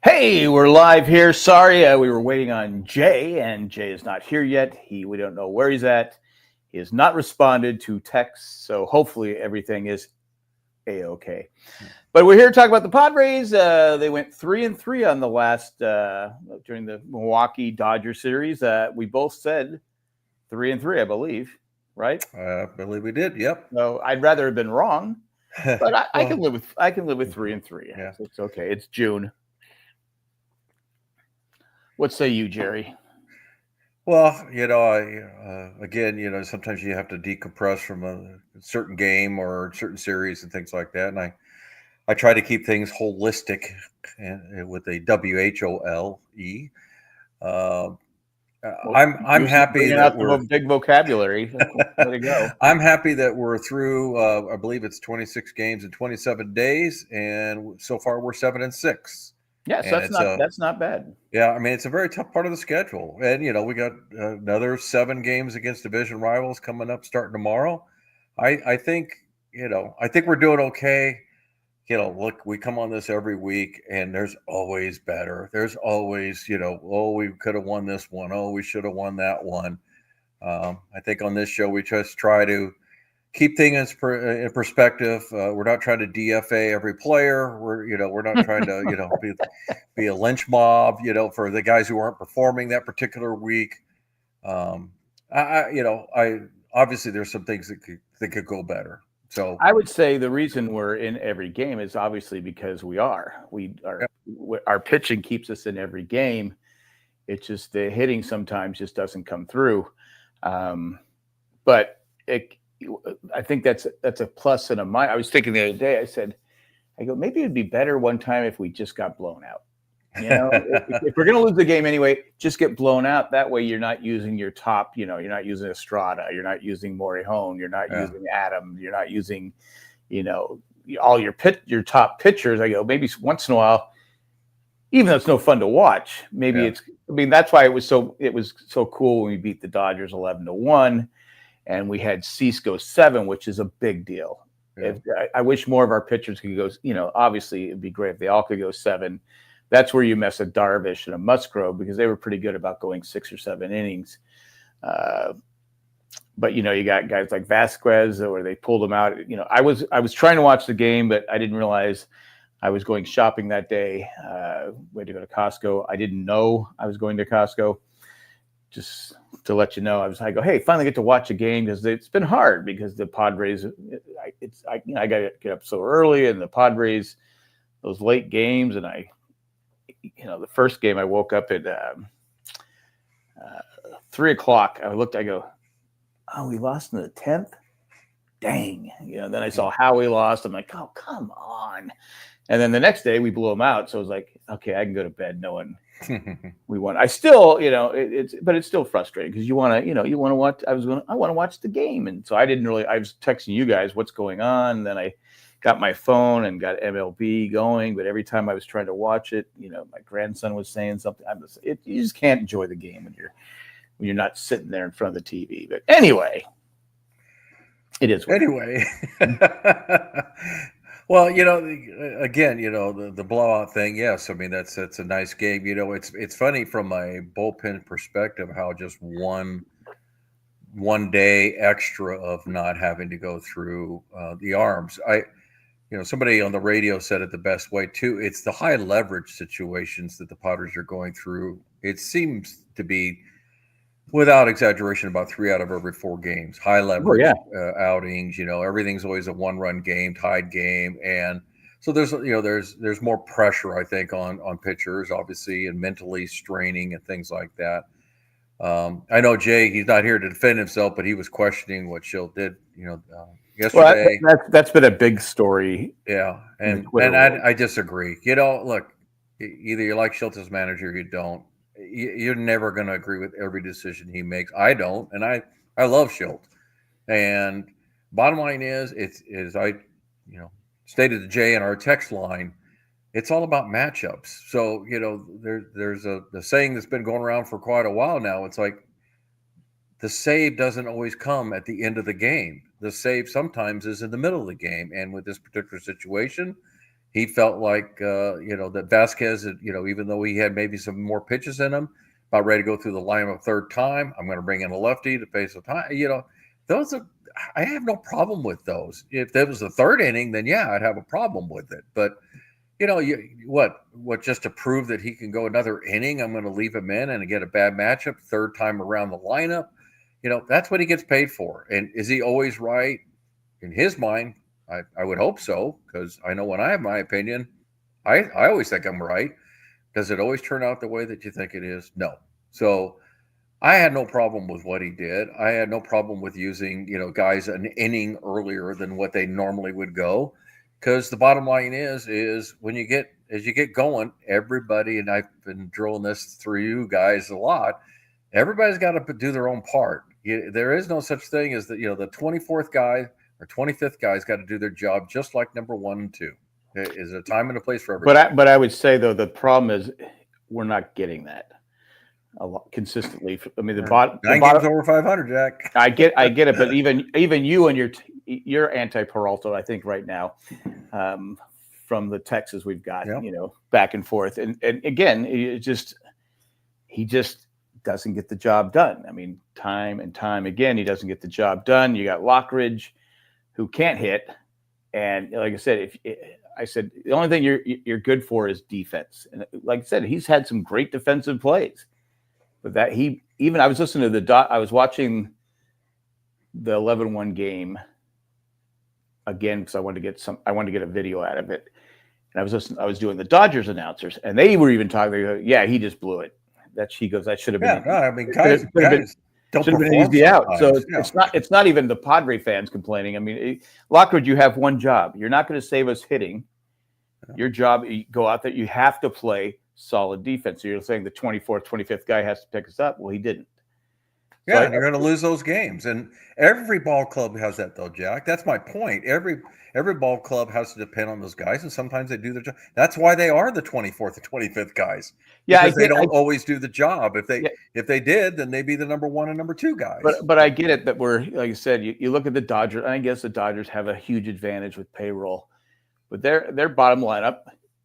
Hey, we're live here. Sorry, we were waiting on Jay, and Jay is not here yet. We don't know where he's at. He has not responded to texts, so hopefully everything is a-okay. But we're here to talk about the Padres. They went 3-3 on the last during the Milwaukee Dodger series. We both said 3-3, I believe, right? I believe we did. Yep. So I'd rather have been wrong, but I can Well, live with 3-3. yeah. It's okay. It's June. What say you, Jerry? Well, again, sometimes you have to decompress from a certain game or certain series and things like that. And I try to keep things holistic and with a WHOLE. Uh, Well, I'm happy bringing that out we're the big vocabulary. Way to go. I'm happy that we're through. I believe it's 26 games in 27 days, and so far we're 7-6. Yes, And it's a that's not bad. Yeah, I mean, it's a very tough part of the schedule. And, we got another 7 games against division rivals coming up starting tomorrow. I think, I think we're doing okay. Look, we come on this every week and there's always better. There's always, oh, we could have won this one. Oh, we should have won that one. I think on this show, we just try to keep things in perspective. We're not trying to DFA every player. We're not trying to, be a lynch mob, for the guys who aren't performing that particular week. I obviously there's some things that could go better. So I would say the reason we're in every game is obviously because our pitching keeps us in every game. It's just the hitting sometimes just doesn't come through. But I think that's a plus and a minus. I was thinking the other day. I go, maybe it'd be better one time if we just got blown out. If we're going to lose the game anyway, just get blown out. That way, you're not using your top. You're not using Estrada. You're not using Morihone. You're not using Adam. You're not using, all your top pitchers. I go, maybe once in a while, even though it's no fun to watch. Maybe it's. I mean, that's why it was so cool when we beat the Dodgers 11-1, and we had Cease go 7, which is a big deal. Yeah. I wish more of our pitchers could go. Obviously, it'd be great if they all could go 7. That's where you mess a Darvish and a Musgrove because they were pretty good about going 6 or 7 innings. But you got guys like Vasquez where they pulled them out. I was trying to watch the game, but I didn't realize I was going shopping that day. We had to go to Costco. I didn't know I was going to Costco. Just to let you know, I go, hey, finally get to watch a game because it's been hard because the Padres. I got to get up so early, and the Padres, those late games, and the first game I woke up at 3:00. I looked, I go, oh, we lost in the 10th? Dang. Then I saw how we lost. I'm like, oh, come on. And then the next day we blew them out. So I was like, okay, I can go to bed knowing we won. I still, but it's still frustrating because you want to watch. I want to watch the game. And so I was texting you guys what's going on. And then I got my phone and got MLB going, but every time I was trying to watch it, my grandson was saying something. You just can't enjoy the game when you're not sitting there in front of the TV. But anyway, it is. Anyway, well, again, the blowout thing. Yes, I mean that's a nice game. It's funny from my bullpen perspective how just one day extra of not having to go through the arms. Somebody on the radio said it the best way too. It's the high leverage situations that the Padres are going through. It seems to be, without exaggeration, about 3 out of every 4 games. High leverage outings. Everything's always a 1-run game, tied game, and so there's more pressure, I think, on pitchers, obviously, and mentally straining and things like that. I know Jay, he's not here to defend himself, but he was questioning what Schilt did, yesterday. Well, that's been a big story. Yeah, and I disagree. Look, either you like Schilt as manager or you don't. You're never going to agree with every decision he makes. I don't, and I love Schilt. And bottom line is, I stated to Jay in our text line, it's all about matchups. So there's a saying that's been going around for quite a while now. It's like the save doesn't always come at the end of the game. The save sometimes is in the middle of the game. And with this particular situation, He felt like, that Vasquez, even though he had maybe some more pitches in him, about ready to go through the lineup a third time. I'm going to bring in a lefty to face the time. Those are, I have no problem with those. If that was the third inning, then yeah, I'd have a problem with it. But what just to prove that he can go another inning, I'm going to leave him in and get a bad matchup third time around the lineup. That's what he gets paid for. And is he always right? In his mind, I would hope so, because I know when I have my opinion, I always think I'm right. Does it always turn out the way that you think it is? No. So I had no problem with what he did. I had no problem with using, guys an inning earlier than what they normally would go. Because the bottom line is as you get going, everybody, and I've been drilling this through you guys a lot, everybody's got to do their own part. There is no such thing as the 24th guy or 25th guy's got to do their job just like number 1 and 2. Is a time and a place for everybody. But I would say though the problem is we're not getting that a lot consistently. I mean, the bottom games over 500, Jack. I get it, but even you and you're anti-Peralta, I think, right now, from the texts we've got, back and forth, and again, he just doesn't get the job done. I mean, time and time again, he doesn't get the job done. You got Lockridge, who can't hit, and like I said, the only thing you're good for is defense, and like I said, he's had some great defensive plays. But that I was listening to I was watching the 11-1 game again because I wanted to get a video out of it. And I was doing the Dodgers announcers, and they were even talking. They go, yeah, he just blew it. He goes, that should have been. Yeah, no, I mean, guys don't should have been easy out. So it's not even the Padre fans complaining. I mean, Lockridge, you have one job. You're not going to save us hitting. Your job, you go out there. You have to play solid defense. So you're saying the 24th, 25th guy has to pick us up. Well, he didn't. Yeah, and you're going to lose those games. And every ball club has that, though, Jack. That's my point. Every ball club has to depend on those guys, and sometimes they do their job. That's why they are the 24th and 25th guys. Yeah, because they don't always do the job. If they did, then they'd be the number 1 and number 2 guys. But I get it that we're, like you said, you look at the Dodgers. I guess the Dodgers have a huge advantage with payroll, but their bottom lineup,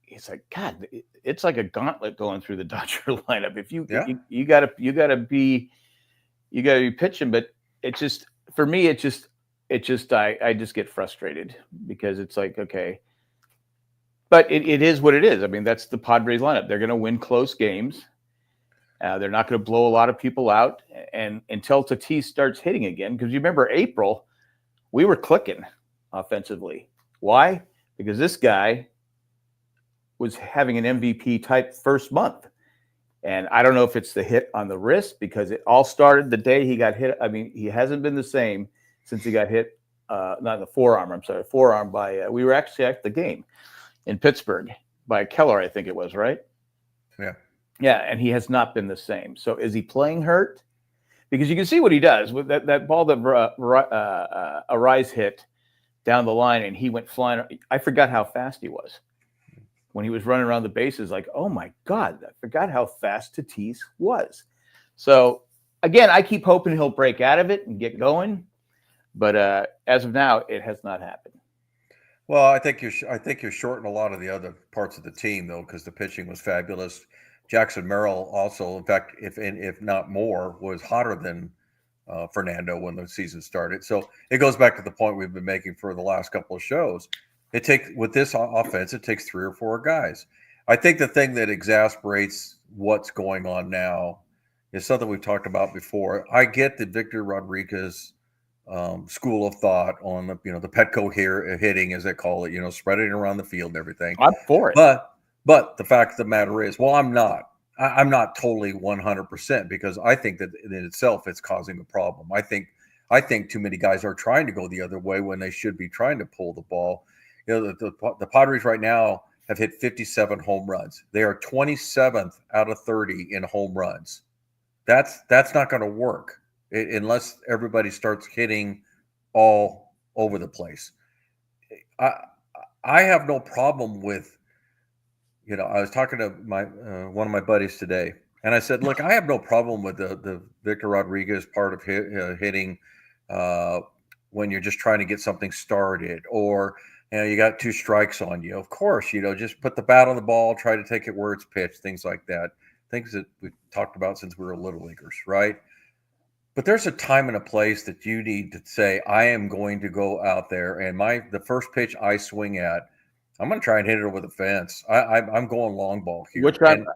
it's like, God, it's like a gauntlet going through the Dodger lineup. If you gotta be pitching, but it just, for me, I just get frustrated because it's like, okay, but it is what it is. I mean, that's the Padres lineup. They're going to win close games. They're not going to blow a lot of people out, and until Tatis starts hitting again, because you remember April, we were clicking offensively. Why? Because this guy was having an MVP type first month. And I don't know if it's the hit on the wrist, because it all started the day he got hit. I mean, he hasn't been the same since he got hit, not the forearm, by, we were actually at the game in Pittsburgh by Keller, I think it was, right? Yeah. Yeah, and he has not been the same. So is he playing hurt? Because you can see what he does with that ball that Arise hit down the line, and he went flying. I forgot how fast he was when he was running around the bases. Like, oh my God, I forgot how fast Tatis was. So again, I keep hoping he'll break out of it and get going, but as of now, it has not happened. Well, I think you're shorting a lot of the other parts of the team, though, because the pitching was fabulous. Jackson Merrill also, in fact, if not more, was hotter than Fernando when the season started. So it goes back to the point we've been making for the last couple of shows. With this offense, it takes 3 or 4 guys. I think the thing that exasperates what's going on now is something we've talked about before. I get the Victor Rodriguez school of thought on the Petco hitting, as they call it, spreading it around the field and everything. I'm for it. But the fact of the matter is, well, I'm not totally 100%, because I think that in itself it's causing a problem. I think too many guys are trying to go the other way when they should be trying to pull the ball. The Padres right now have hit 57 home runs. They are 27th out of 30 in home runs. That's not going to work unless everybody starts hitting all over the place. I have no problem with, I was talking to one of my buddies today, and I said, look, I have no problem with the Victor Rodriguez part of hitting when you're just trying to get something started, you got 2 strikes on you. Of course, just put the bat on the ball, try to take it where it's pitched, things like that. Things that we've talked about since we were little leaguers, right? But there's a time and a place that you need to say, I am going to go out there and the first pitch I swing at, I'm going to try and hit it over the fence. I'm going long ball here. Which I and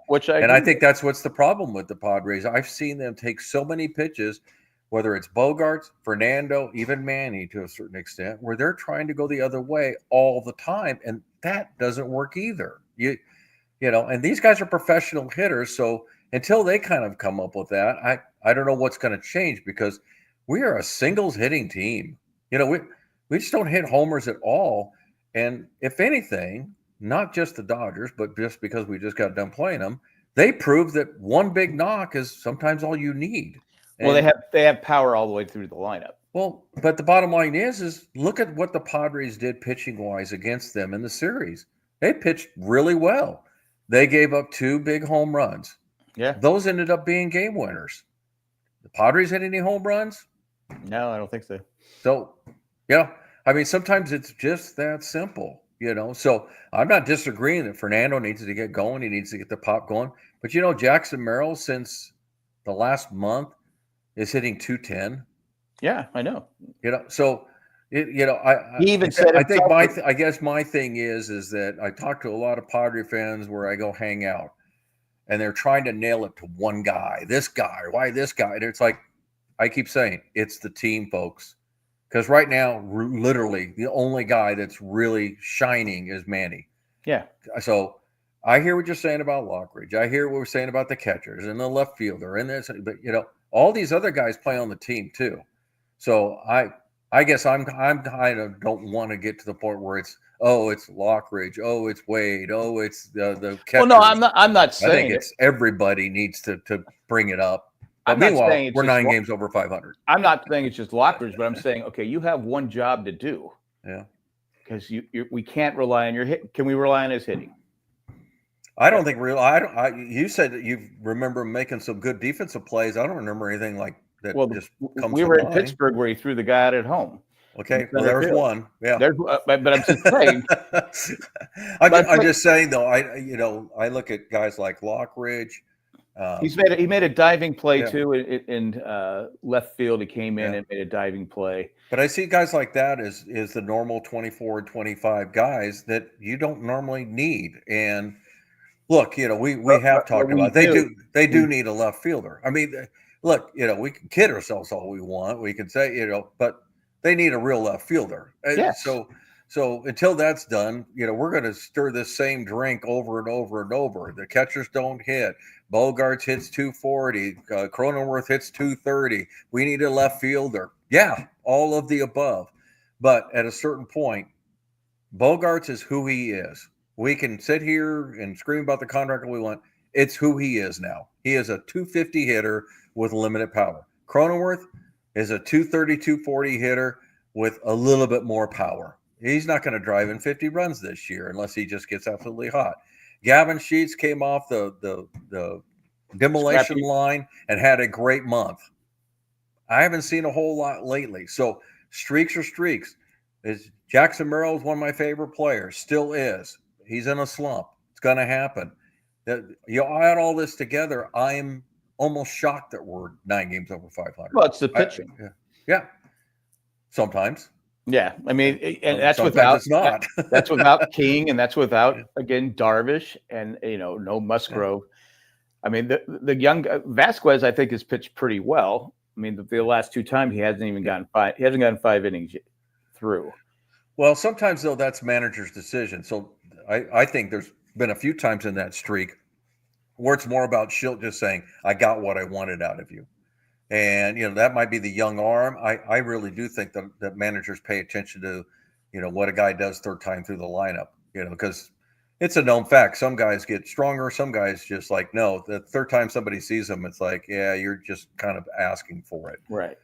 I agree think with. that's what's the problem with the Padres. I've seen them take so many pitches, whether it's Bogarts, Fernando, even Manny to a certain extent, where they're trying to go the other way all the time. And that doesn't work either. And these guys are professional hitters. So until they kind of come up with that, I don't know what's going to change, because we are a singles hitting team. We just don't hit homers at all. And if anything, not just the Dodgers, but just because we just got done playing them, they prove that one big knock is sometimes all you need. Well, they have power all the way through the lineup. Well, but the bottom line is look at what the Padres did pitching wise against them in the series. They pitched really well. They gave up 2 big home runs. Yeah. Those ended up being game winners. The Padres hit any home runs? No, I don't think so. So, sometimes it's just that simple, So I'm not disagreeing that Fernando needs to get going. He needs to get the pop going. But, Jackson Merrill, since the last month, is hitting 210. Yeah, I know. So, he even said I think I guess my thing is that I talk to a lot of Padre fans where I go hang out, and they're trying to nail it to one guy. This guy, why this guy? And it's like, I keep saying, it's the team, folks. Because right now, literally, the only guy that's really shining is Manny. Yeah. So I hear what you're saying about Lockridge. I hear what we're saying about the catchers and the left fielder and this, but all these other guys play on the team too. So I guess I'm kind of don't want to get to the point where it's Lockridge, it's Wade, it's the catchers. Well, no, I'm not saying I think it's everybody needs to bring it up. But I'm not meanwhile, saying we're 9 games over 500. I'm not saying it's just Lockridge, but I'm saying, okay, you have one job to do. Yeah. Because we can't rely on your hit. Can we rely on his hitting? I don't think you said that you remember making some good defensive plays. I don't remember anything like that. Well, just comes we to were in mind. Pittsburgh where he threw the guy out at home. Okay, well, there's one. Yeah, but I'm just saying. I'm just saying though. I look at guys like Lockridge. He made a diving play too in left field. He came in and made a diving play. But I see guys like that is the normal 24 and 25 guys that you don't normally need. And look, we have talked about it. They do need a left fielder. I mean, look, we can kid ourselves all we want. We can say, but they need a real left fielder. Yes. So until that's done, we're going to stir this same drink over and over and over. The catchers don't hit. Bogarts hits 240. Cronenworth hits 230. We need a left fielder. Yeah, all of the above. But at a certain point, Bogarts is who he is. We can sit here and scream about the contract we want. It's who he is now. He is a 250 hitter with limited power. Cronenworth is a 230, 240 hitter with a little bit more power. He's not going to drive in 50 runs this year unless he just gets absolutely hot. Gavin Sheets came off the demolition line and had a great month. I haven't seen a whole lot lately. So streaks are streaks. Jackson Merrill is one of my favorite players. Still is. He's in a slump. It's going to happen. You add all this together, I'm almost shocked that we're 9 games over 500. Well, it's the pitching. Yeah. Sometimes. Yeah, I mean, and that's sometimes without it's not. that's without King, and that's without again Darvish, and no Musgrove. Yeah. I mean, the young Vasquez, I think, has pitched pretty well. I mean, the last 2 times he hasn't even gotten 5. He hasn't gotten 5 innings through. Well, sometimes though that's manager's decision. So I think there's been a few times in that streak where it's more about Schilt just saying, "I got what I wanted out of you." And, that might be the young arm. I really do think that managers pay attention to, what a guy does third time through the lineup, because it's a known fact. Some guys get stronger. Some guys just no, the third time somebody sees them, it's like, yeah, you're just kind of asking for it. Right.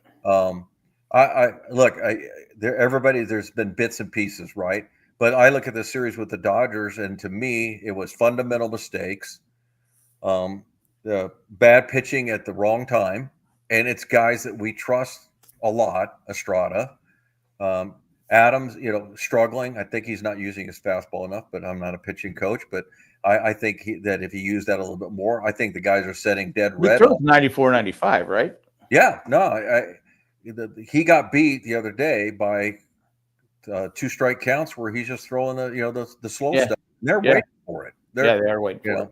There's been bits and pieces, right? But I look at this series with the Dodgers, and to me, it was fundamental mistakes, the bad pitching at the wrong time. And it's guys that we trust a lot, Estrada. Adams, struggling. I think he's not using his fastball enough, but I'm not a pitching coach. But I think that if he used that a little bit more, I think the guys are setting dead He red. throws 94, 95, right? Yeah, no, he got beat the other day by 2 strike counts where he's just throwing the slow stuff. And they're waiting for it. They are waiting for it.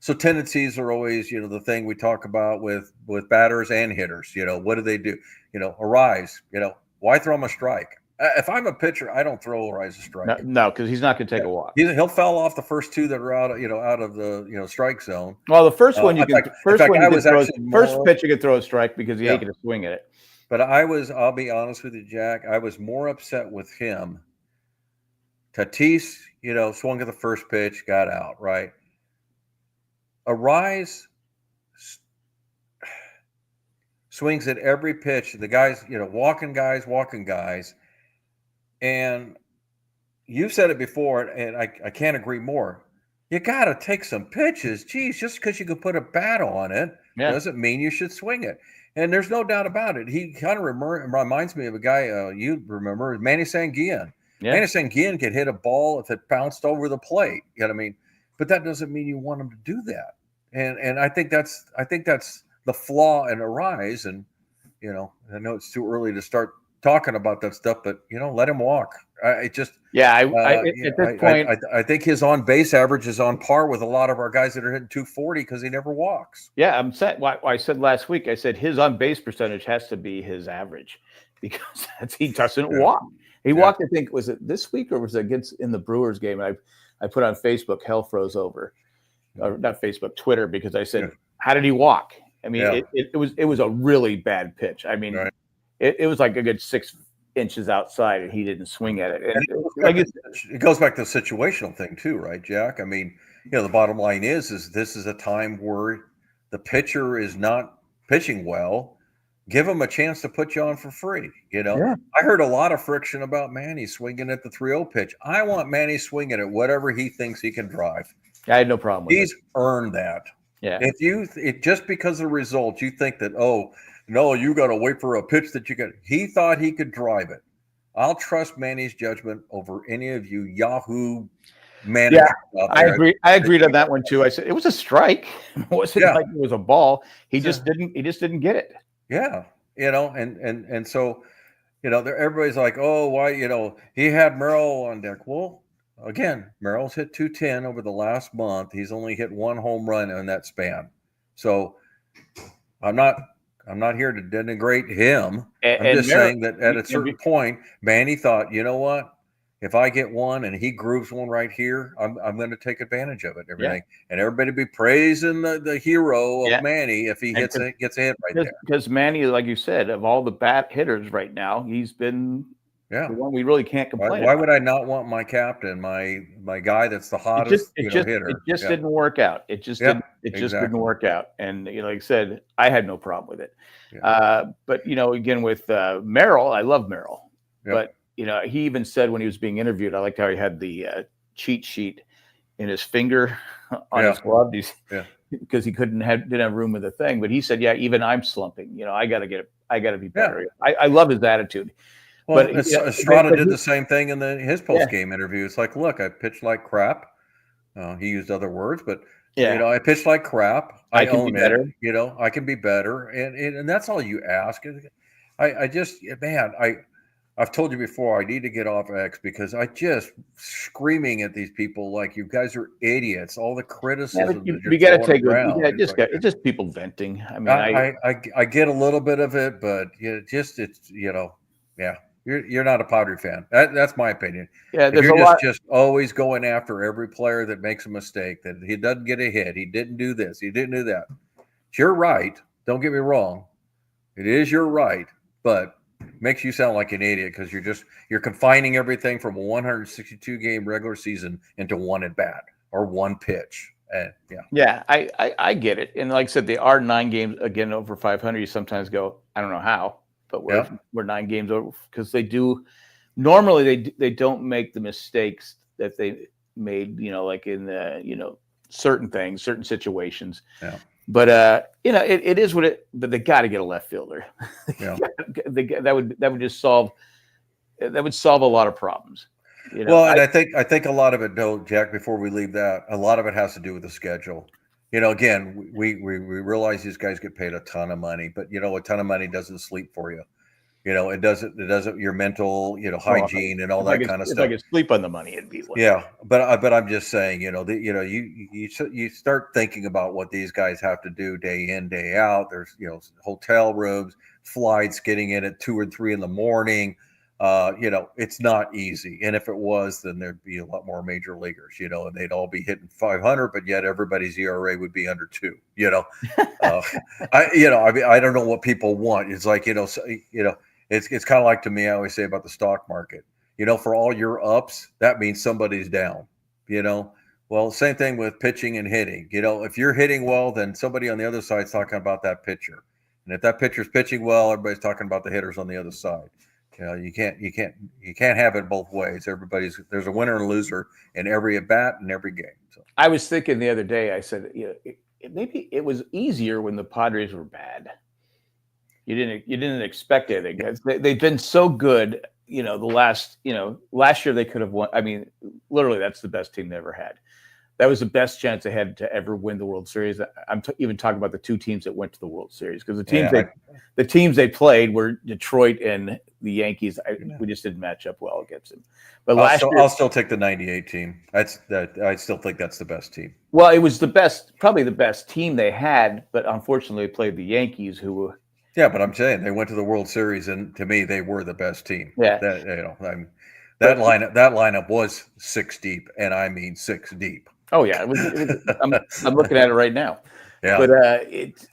So tendencies are always, the thing we talk about with batters and hitters. What do they do? Arise. Why throw him a strike? If I'm a pitcher, I don't throw Arise a strike. No, because he's not going to take a walk. He'll foul off the first 2 that are out of the strike zone. Well, the first one first pitch you can throw a strike because he ain't going to swing at it. But I'll be honest with you, Jack, I was more upset with him. Tatis, swung at the first pitch, got out, right? Arise swings at every pitch. The guys, walking guys. And you've said it before, and I can't agree more. You got to take some pitches. Geez, just because you can put a bat on it doesn't mean you should swing it. And there's no doubt about it. He kind of reminds me of a guy you remember, Manny Sanguillen. Yeah. Manny Sanguillen could hit a ball if it bounced over the plate. You know what I mean? But that doesn't mean you want him to do that. And I think that's the flaw in Arise. And I know it's too early to start talking about that stuff, but let him walk. At this point, I think his on base average is on par with a lot of our guys that are hitting 240 because he never walks. Yeah, I'm set. I said last week, I said his on base percentage has to be his average because he doesn't walk. He walked, I think, was it this week or was it in the Brewers game? I put on Facebook, hell froze over, or not Facebook, Twitter, because I said, how did he walk? I mean, it was a really bad pitch. I mean, it was like a good 6 inches outside, and he didn't swing at it. And it goes back to the situational thing too, right, Jack? I mean, the bottom line is this is a time where the pitcher is not pitching well. Give him a chance to put you on for free. I heard a lot of friction about Manny swinging at the 3-0 pitch. I want Manny swinging at whatever he thinks he can drive. I had no problem with it. He's earned that. Yeah. If just because of the results, you think that, no, you got to wait for a pitch that you get. He thought he could drive it. I'll trust Manny's judgment over any of you Yahoo managers. Yeah, I agree. I agreed on that one too. I said it was a strike. It wasn't like it was a ball. He just didn't get it. Yeah, and so, everybody's like, oh, why, he had Merrill on deck. Well, again, Merrill's hit 210 over the last month. He's only hit 1 home run in that span. So I'm not here to denigrate him. I'm just saying that at a certain point, Manny thought, you know what? If I get one and he grooves one right here, I'm going to take advantage of it. Everything, and everybody be praising the hero of Manny if he gets a hit right there. Because Manny, like you said, of all the bat hitters right now, he's been the one we really can't complain. Why would I not want my captain, my guy that's the hottest hitter? It just didn't work out. It just didn't work out. And like I said, I had no problem with it. Yeah. But again with Merrill, I love Merrill, but. He even said when he was being interviewed, I liked how he had the cheat sheet in his finger on his glove because he didn't have room with the thing. But he said, even I'm slumping. I got to be better. I love his attitude. Well, but Estrada did the same thing in his post game interview. It's like, look, I pitched like crap. He used other words, but I pitched like crap. I own it. I can be better, and that's all you ask. I've told you before, I need to get off X because I just screaming at these people like you guys are idiots. All the criticism. You got to take it. It's just people venting. I mean, I get a little bit of it, but you're not a Padre fan. That's my opinion. Yeah, there's just always going after every player that makes a mistake, that he doesn't get a hit, he didn't do this, he didn't do that. It's your right. Don't get me wrong. It is your right, but makes you sound like an idiot because you're confining everything from a 162 game regular season into one at bat or one pitch. I get it. And like I said, they are 9 games again over 500. You sometimes go, I don't know how, but we're 9 games over because they do. Normally they don't make the mistakes that they made, like in the certain things, certain situations. Yeah. But it is what it. But they got to get a left fielder. Yeah. that would just solve that would solve a lot of problems. You know, Well, and I think a lot of it, though, Jack. Before we leave that, a lot of it has to do with the schedule. Again, we realize these guys get paid a ton of money, but a ton of money doesn't sleep for you. It doesn't your mental, hygiene and all that kind of if stuff. I could sleep on the money, it'd be Yeah, but I'm just saying, you start thinking about what these guys have to do day in, day out. There's hotel rooms, flights, getting in at 2 or 3 in the morning. It's not easy. And if it was, then there'd be a lot more major leaguers, and they'd all be hitting 500, but yet everybody's ERA would be under 2. I don't know what people want. It's like it's kind of like, to me, I always say about the stock market. For all your ups, that means somebody's down. Well, same thing with pitching and hitting. If you're hitting well, then somebody on the other side is talking about that pitcher, and if that pitcher's pitching well, everybody's talking about the hitters on the other side. You can't have it both ways. There's a winner and a loser in every at bat and every game. So I was thinking the other day. I said, maybe it was easier when the Padres were bad. You didn't expect anything. They've been so good. The last year they could have won. I mean, literally, that's the best team they ever had. That was the best chance they had to ever win the World Series. I'm even talking about the 2 teams that went to the World Series, because the teams they played were Detroit and the Yankees. We just didn't match up well against them. But I'll still take the '98 team. I still think that's the best team. Well, it was probably the best team they had, but unfortunately, they played the Yankees, who were. Yeah, but I'm saying they went to the World Series, and to me, they were the best team. Yeah, that lineup was 6 deep, and I mean 6 deep. Oh yeah, I'm looking at it right now. Yeah, but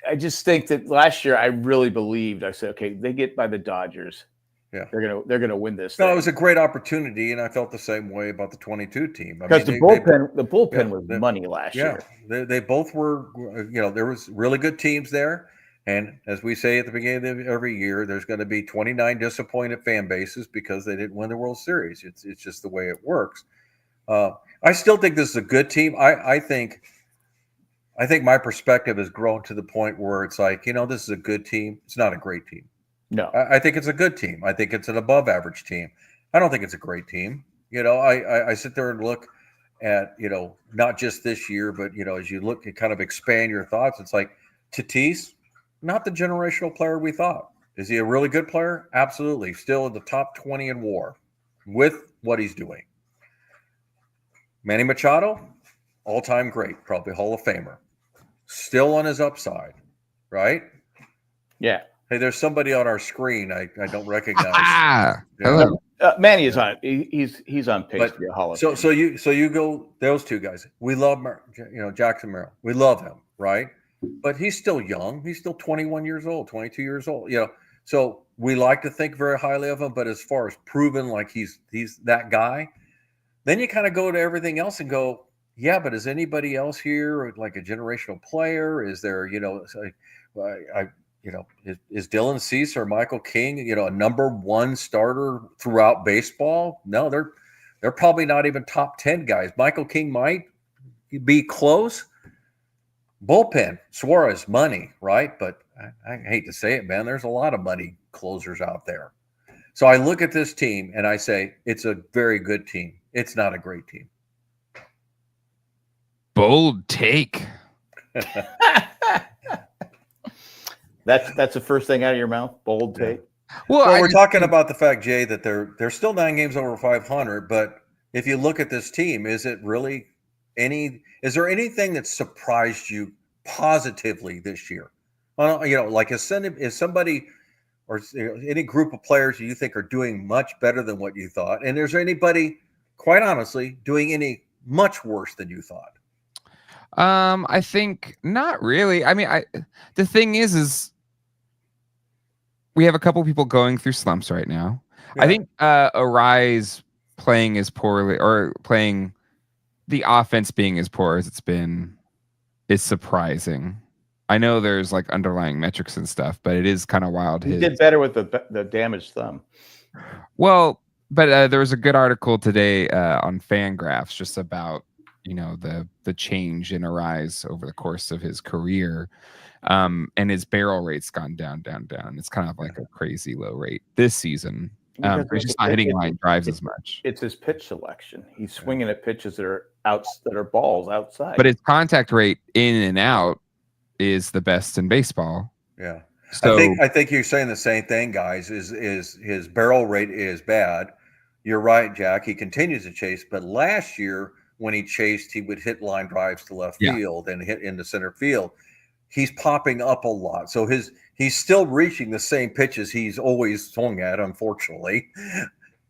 I just think that last year I really believed. I said, okay, they get by the Dodgers. Yeah, they're gonna win this. No, it was a great opportunity, and I felt the same way about the 22 team. Because the bullpen was money last year. They both were. There was really good teams there. And as we say at the beginning of every year, there's going to be 29 disappointed fan bases because they didn't win the World Series. It's just the way it works. I still think this is a good team. I think my perspective has grown to the point where it's like, this is a good team. It's not a great team. No, I think it's a good team. I think it's an above average team. I don't think it's a great team. I sit there and look at, not just this year, but, as you look and kind of expand your thoughts, it's like Tatis, not the generational player we thought. Is he a really good player? Absolutely. Still in the top 20 in WAR with what he's doing. Manny Machado, all-time great, probably Hall of Famer. Still on his upside, right? Yeah. Hey, there's somebody on our screen I don't recognize. Hello. Manny is on. He's on pace to be a Hall of Famer. So you go those 2 guys. We love Jackson Merrill. We love him, right? But he's still young. He's still 21 years old, 22 years old. So we like to think very highly of him. But as far as proven like he's that guy, then you kind of go to everything else and go, yeah, but is anybody else here like a generational player? Is there, is Dylan Cease or Michael King, a number 1 starter throughout baseball? No, they're probably not even top 10 guys. Michael King might be close. Bullpen, Suarez, money, right? But I hate to say it, man, there's a lot of money closers out there. So I look at this team and I say, it's a very good team. It's not a great team. Bold take. That's the first thing out of your mouth. Bold take. Well, we're talking about the fact, Jay, that they're still 9 games over 500. But if you look at this team, is there anything that surprised you positively this year? Well, like is somebody or any group of players you think are doing much better than what you thought, and is there anybody, quite honestly, doing any much worse than you thought? I think not really. I mean, the thing is we have a couple people going through slumps right now. Yeah. I think Arise playing as poorly, or playing the offense being as poor as it's been, is surprising. I know there's like underlying metrics and stuff, but it is kind of wild. He did better with the damaged thumb. Well, but there was a good article today on Fangraphs just about, the change in Arise over the course of his career. And his barrel rate's gone down. It's kind of like a crazy low rate this season. Because He's just not hitting line drives as much. It's his pitch selection. He's swinging at pitches that are balls outside. But his contact rate in and out is the best in baseball. Yeah. So I think you're saying the same thing, guys. Is his barrel rate is bad. You're right, Jack. He continues to chase, but last year when he chased, he would hit line drives to left field and hit into center field. He's popping up a lot, so he's still reaching the same pitches he's always swung at, unfortunately.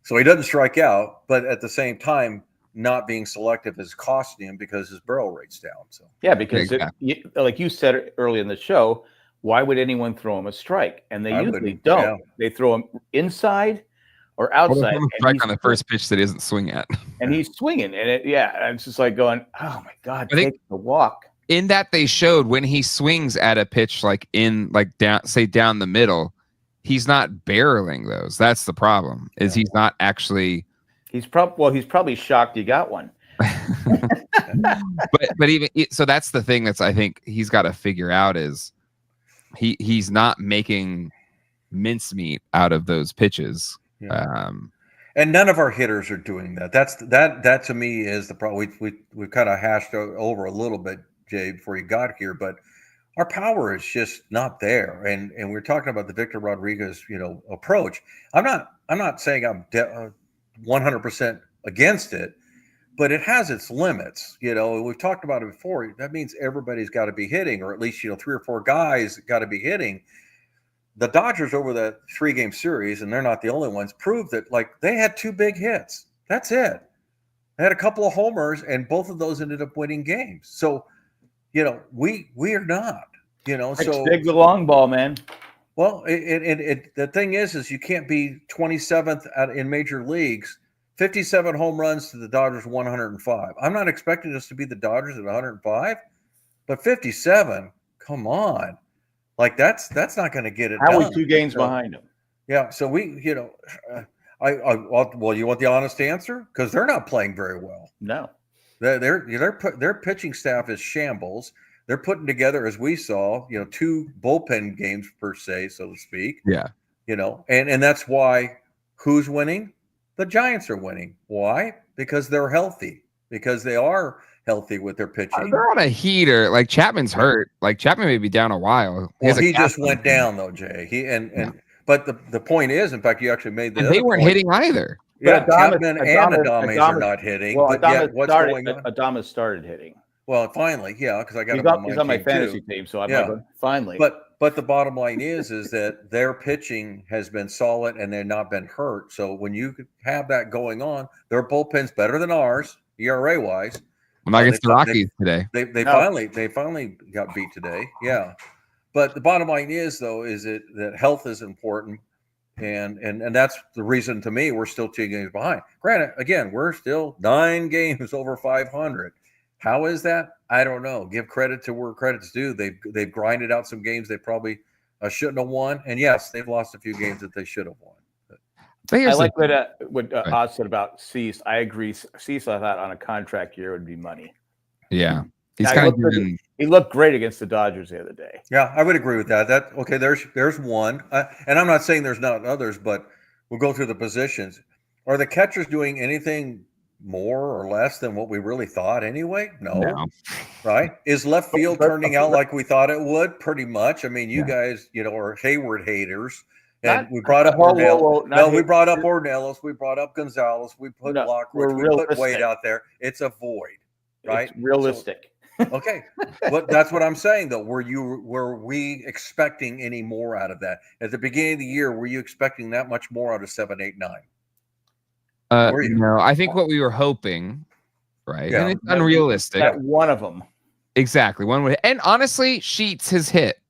So he doesn't strike out, but at the same time, not being selective is costing him because his barrel rate's down. So yeah, because like you said early in the show, why would anyone throw him a strike? And they usually don't. Yeah. They throw him inside or outside. Well, strike on the first pitch that isn't swing at. And he's swinging, and it's just like going, oh my God, take the walk. In that they showed when he swings at a pitch down the middle, he's not barreling those. That's the problem. Is he's not actually. He's probably shocked you got one. but even so, that's the thing I think he's got to figure out is he's not making mincemeat out of those pitches. Yeah. And none of our hitters are doing that. That to me is the problem. We kind of hashed over a little bit, Jay, before you got here, but our power is just not there. And we're talking about the Victor Rodriguez, approach. I'm not saying I'm 100% against it, but it has its limits. We've talked about it before. That means everybody's got to be hitting, or at least 3 or 4 guys got to be hitting. The Dodgers over that 3-game series, and they're not the only ones, proved that they had 2 big hits. That's it. They had a couple of homers, and both of those ended up winning games. So, we are not. So dig the long ball, man. Well, the thing is you can't be 27th in major leagues. 57 home runs to the Dodgers 105. I'm not expecting us to be the Dodgers at 105, but 57. Come on. That's not going to get it done. How are we 2 games behind them? Yeah, so well, you want the honest answer? Because they're not playing very well. No, their pitching staff is shambles. They're putting together, as we saw, 2 bullpen games per se, so to speak. Yeah, and that's why who's winning? The Giants are winning. Why? Because they're healthy. Because they are healthy with their pitching. They're on a heater. Chapman's hurt. Chapman may be down a while. He just went down though, Jay. But the point is, in fact, you actually made the. And they weren't hitting either. Yeah, Chapman and Adames are not hitting. Well, Adames started hitting. Well, finally, because I got he's on my fantasy team, so I'm like, finally. But the bottom line is that their pitching has been solid and they've not been hurt. So when you have that going on, their bullpen's better than ours, ERA wise. Well, not against the Rockies today. They finally got beat today. Yeah. But the bottom line is that health is important. And that's the reason to me we're still 2 games behind. Granted, again, we're still 9 games over 500. How is that? I don't know. Give credit to where credit's due. They've grinded out some games they probably shouldn't have won, and yes, they've lost a few games that they should have won. I like what Oz said about Cease. I agree. Cease, I thought on a contract year would be money. Yeah, he looked great against the Dodgers the other day. Yeah, I would agree with that. There's one, and I'm not saying there's not others, but we'll go through the positions. Are the catchers doing anything more or less than what we really thought anyway? No. Right? Is left field turning out like we thought it would? Pretty much. I mean, you guys, are Hayward haters. And we brought up Ornelas. We brought up Ornelas. We brought up Gonzalez. We put Lockwood. We put Wade out there. It's a void, right? It's realistic. Okay. But that's what I'm saying, though. Were we expecting any more out of that? At the beginning of the year, were you expecting that much more out of 7, 8, 9? No, I think what we were hoping, right? Yeah. And it's unrealistic. That one of them. Exactly. One would, and honestly, Sheets has hit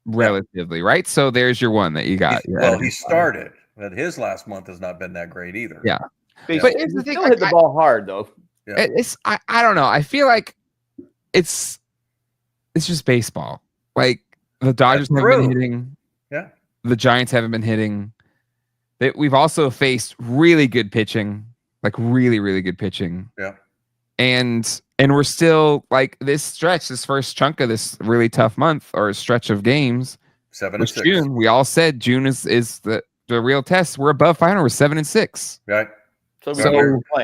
relatively, right? So there's your one that you got. He started, but his last month has not been that great either. Yeah. But it's the thing, still hit the ball hard though. Yeah. I don't know. I feel like it's just baseball. The Dodgers haven't been hitting. Yeah. The Giants haven't been hitting. We've also faced really good pitching, really, really good pitching. Yeah. And we're still this first chunk of this really tough month or stretch of games. 7 and 6. June. We all said June is the the real test. We're above 500. We're 7-6. Right. So, So-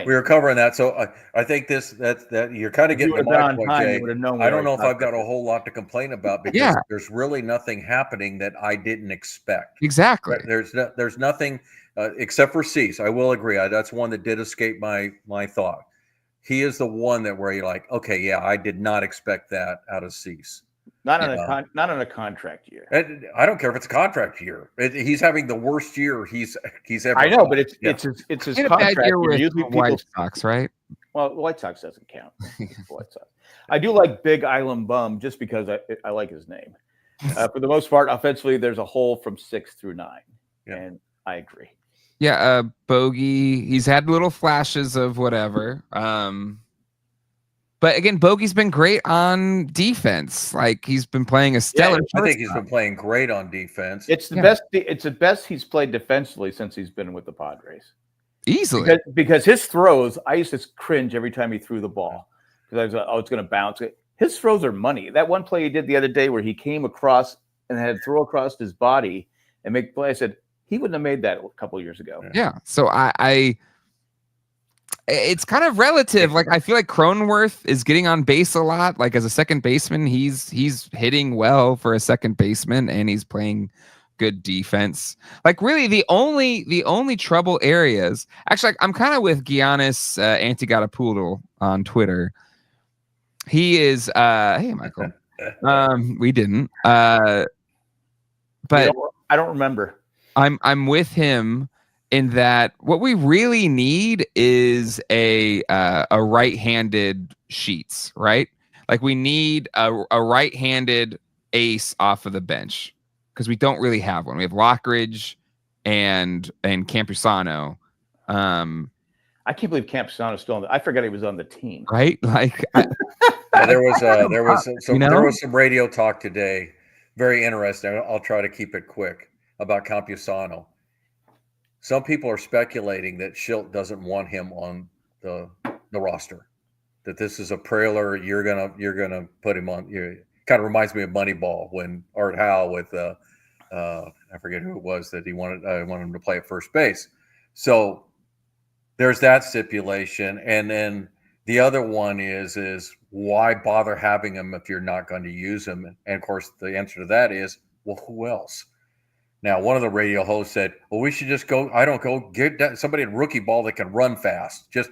we were covering that. So I think that you're kind of If you getting to would've been my on point, time, you Jay. would've known we I don't already know if talked I've got about a this. whole lot to complain about because Yeah. there's really nothing happening that I didn't expect. Exactly. There's nothing except for Cease. I will agree. That's one that did escape my thought. He is the one that where you're like, okay, yeah, I did not expect that out of Cease. Not on a contract year. And I don't care if it's a contract year. He's having the worst year he's ever. I know, but had. it's his He had a bad contract year year. with Usually the people, White Sox, right? well, the White Sox doesn't count. White Sox. I do like Big Island Bum just because I like his name. For the most part, offensively, there's a hole from 6 through 9, and I agree. Yeah, Bogey. He's had little flashes of whatever. But again, Bogey's been great on defense. Like he's been playing a stellar. I think he's been playing great on defense. It's the best. It's the best he's played defensively since he's been with the Padres. Easily. Because his throws, I used to cringe every time he threw the ball because I was like, oh, it's going to bounce. His throws are money. That one play he did the other day where he came across and had to throw across his body and make play. I said he wouldn't have made that a couple of years ago. Yeah. So I it's kind of relative. Like I feel like Cronenworth is getting on base a lot. Like as a second baseman, he's hitting well for a second baseman, and he's playing good defense. Like really, the only trouble areas. Actually, I'm kind of with Giannis Antigatapoodle on Twitter. He is. Hey, Michael. We didn't. But I don't remember. I'm with him in that what we really need is a right-handed Sheets, right? Like we need a right-handed ace off of the bench because we don't really have one. We have Lockridge and Campusano. I can't believe Campusano's still on I forgot he was on the team. Right? Like there was some radio talk today, very interesting. I'll try to keep it quick about Campusano. Some people are speculating that Schilt doesn't want him on the roster. That this is a Preller. You're gonna put him on. Kind of reminds me of Moneyball when Art Howe with I forget who it was that he wanted him to play at first base. So there's that stipulation, and then the other one is why bother having him if you're not going to use him? And of course, the answer to that is, well, who else? Now, one of the radio hosts said, well, we should just go. I don't go get somebody in rookie ball that can run fast. Just,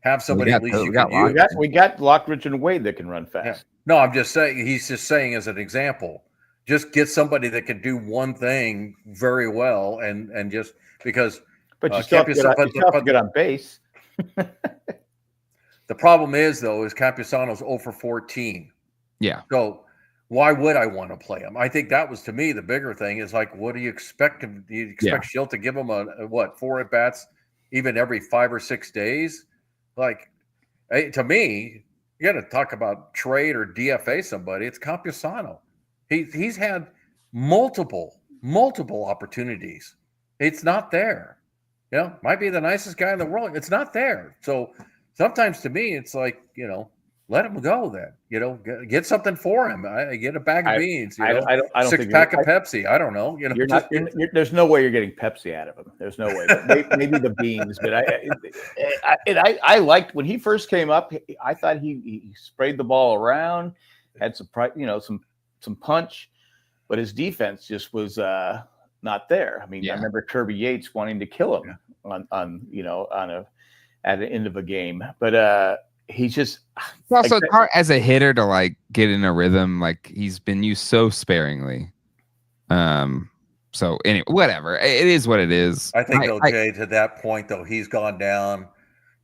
have somebody at least you can use. We got Lockridge and Wade that can run fast. Yeah. No, I'm just saying, he's just saying as an example, just get somebody that can do one thing very well and just because. But you still have to get on base. The problem is, though, is Campusano's 0 for 14. Yeah. So why would I want to play him? I think that was, to me, the bigger thing is like, what do you expect him? Do you expect Schilt to give him a 4 at-bats even every 5 or 6 days? Like, to me, you got to talk about trade or DFA somebody. It's Campusano. He's had multiple opportunities. It's not there. Might be the nicest guy in the world. It's not there. So sometimes to me, it's like, let him go then. Get something for him. Get a bag of beans. I don't 6-pack of Pepsi. I don't know. There's no way you're getting Pepsi out of him. There's no way. But maybe the beans. But I liked when he first came up. I thought he sprayed the ball around, had some punch, but his defense just was not there. I mean, I remember Kirby Yates wanting to kill him at the end of a game, but he's just also it's hard as a hitter to like get in a rhythm. Like he's been used so sparingly. So anyway, whatever. It is what it is. I think Jay, to that point though, he's gone down.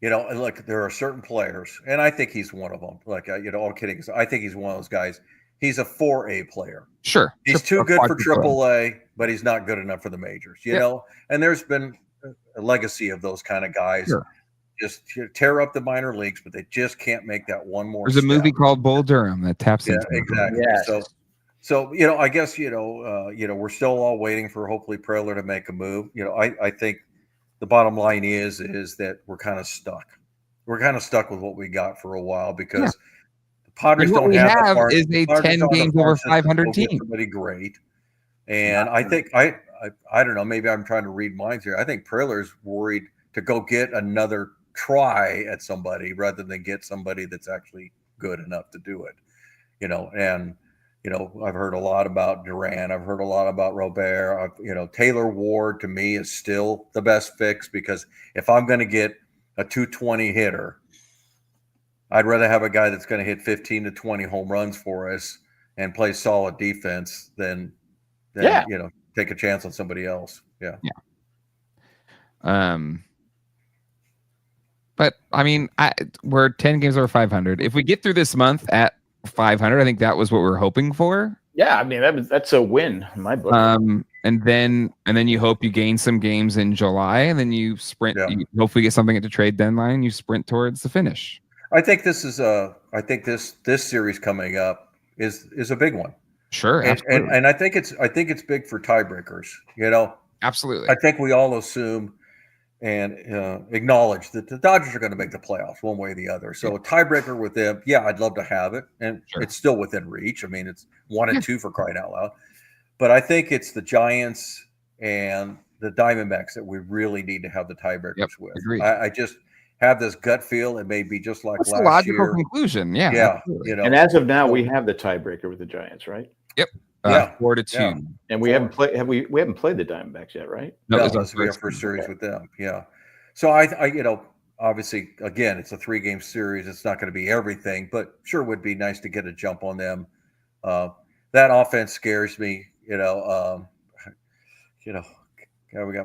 Look, there are certain players, and I think he's one of them. Like all kidding, I think he's one of those guys. He's a 4A player. Sure. He's too good for AAA, but he's not good enough for the majors, know? And there's been a legacy of those kind of guys. Sure. Just tear up the minor leagues, but they just can't make that one more There's a movie called Bull Durham that taps into exactly. Yes. So I guess, we're still all waiting for hopefully Preller to make a move. I think the bottom line is that we're kind of stuck. We're kind of stuck with what we got for a while because the Padres don't have is a 10 games over 500 team. Somebody great. And I think I I don't know. Maybe I'm trying to read minds here. I think Priller's worried to go get another try at somebody rather than get somebody that's actually good enough to do it. And I've heard a lot about Duran. I've heard a lot about Robert. Taylor Ward to me is still the best fix, because if I'm going to get a 220 hitter, I'd rather have a guy that's going to hit 15 to 20 home runs for us and play solid defense than take a chance on somebody else. Yeah. But I mean, we're 10 games over 500. If we get through this month at 500, I think that was what we were hoping for. Yeah, I mean that's a win in my book. And then you hope you gain some games in July, and then you sprint. Yeah. You hopefully get something at the trade deadline. You sprint towards the finish. I think this is this series coming up is a big one. Sure, absolutely. And I think it's big for tiebreakers. Absolutely. I think we all assume and acknowledge that the Dodgers are going to make the playoffs one way or the other. So a tiebreaker with them, I'd love to have it, and it's still within reach. I mean, it's 1 and 2 for crying out loud. But I think it's the Giants and the Diamondbacks that we really need to have the tiebreakers with. Agreed. I just have this gut feel it may be just like That's last a logical year. conclusion. Yeah. Yeah. And as of now, we have the tiebreaker with the Giants, right? Yep. 4-2. Yeah. And we haven't played. We haven't played the Diamondbacks yet, right? No, This will be our first series with them. Yeah. So I obviously, again, it's a 3-game series. It's not going to be everything, but sure would be nice to get a jump on them. That offense scares me. We got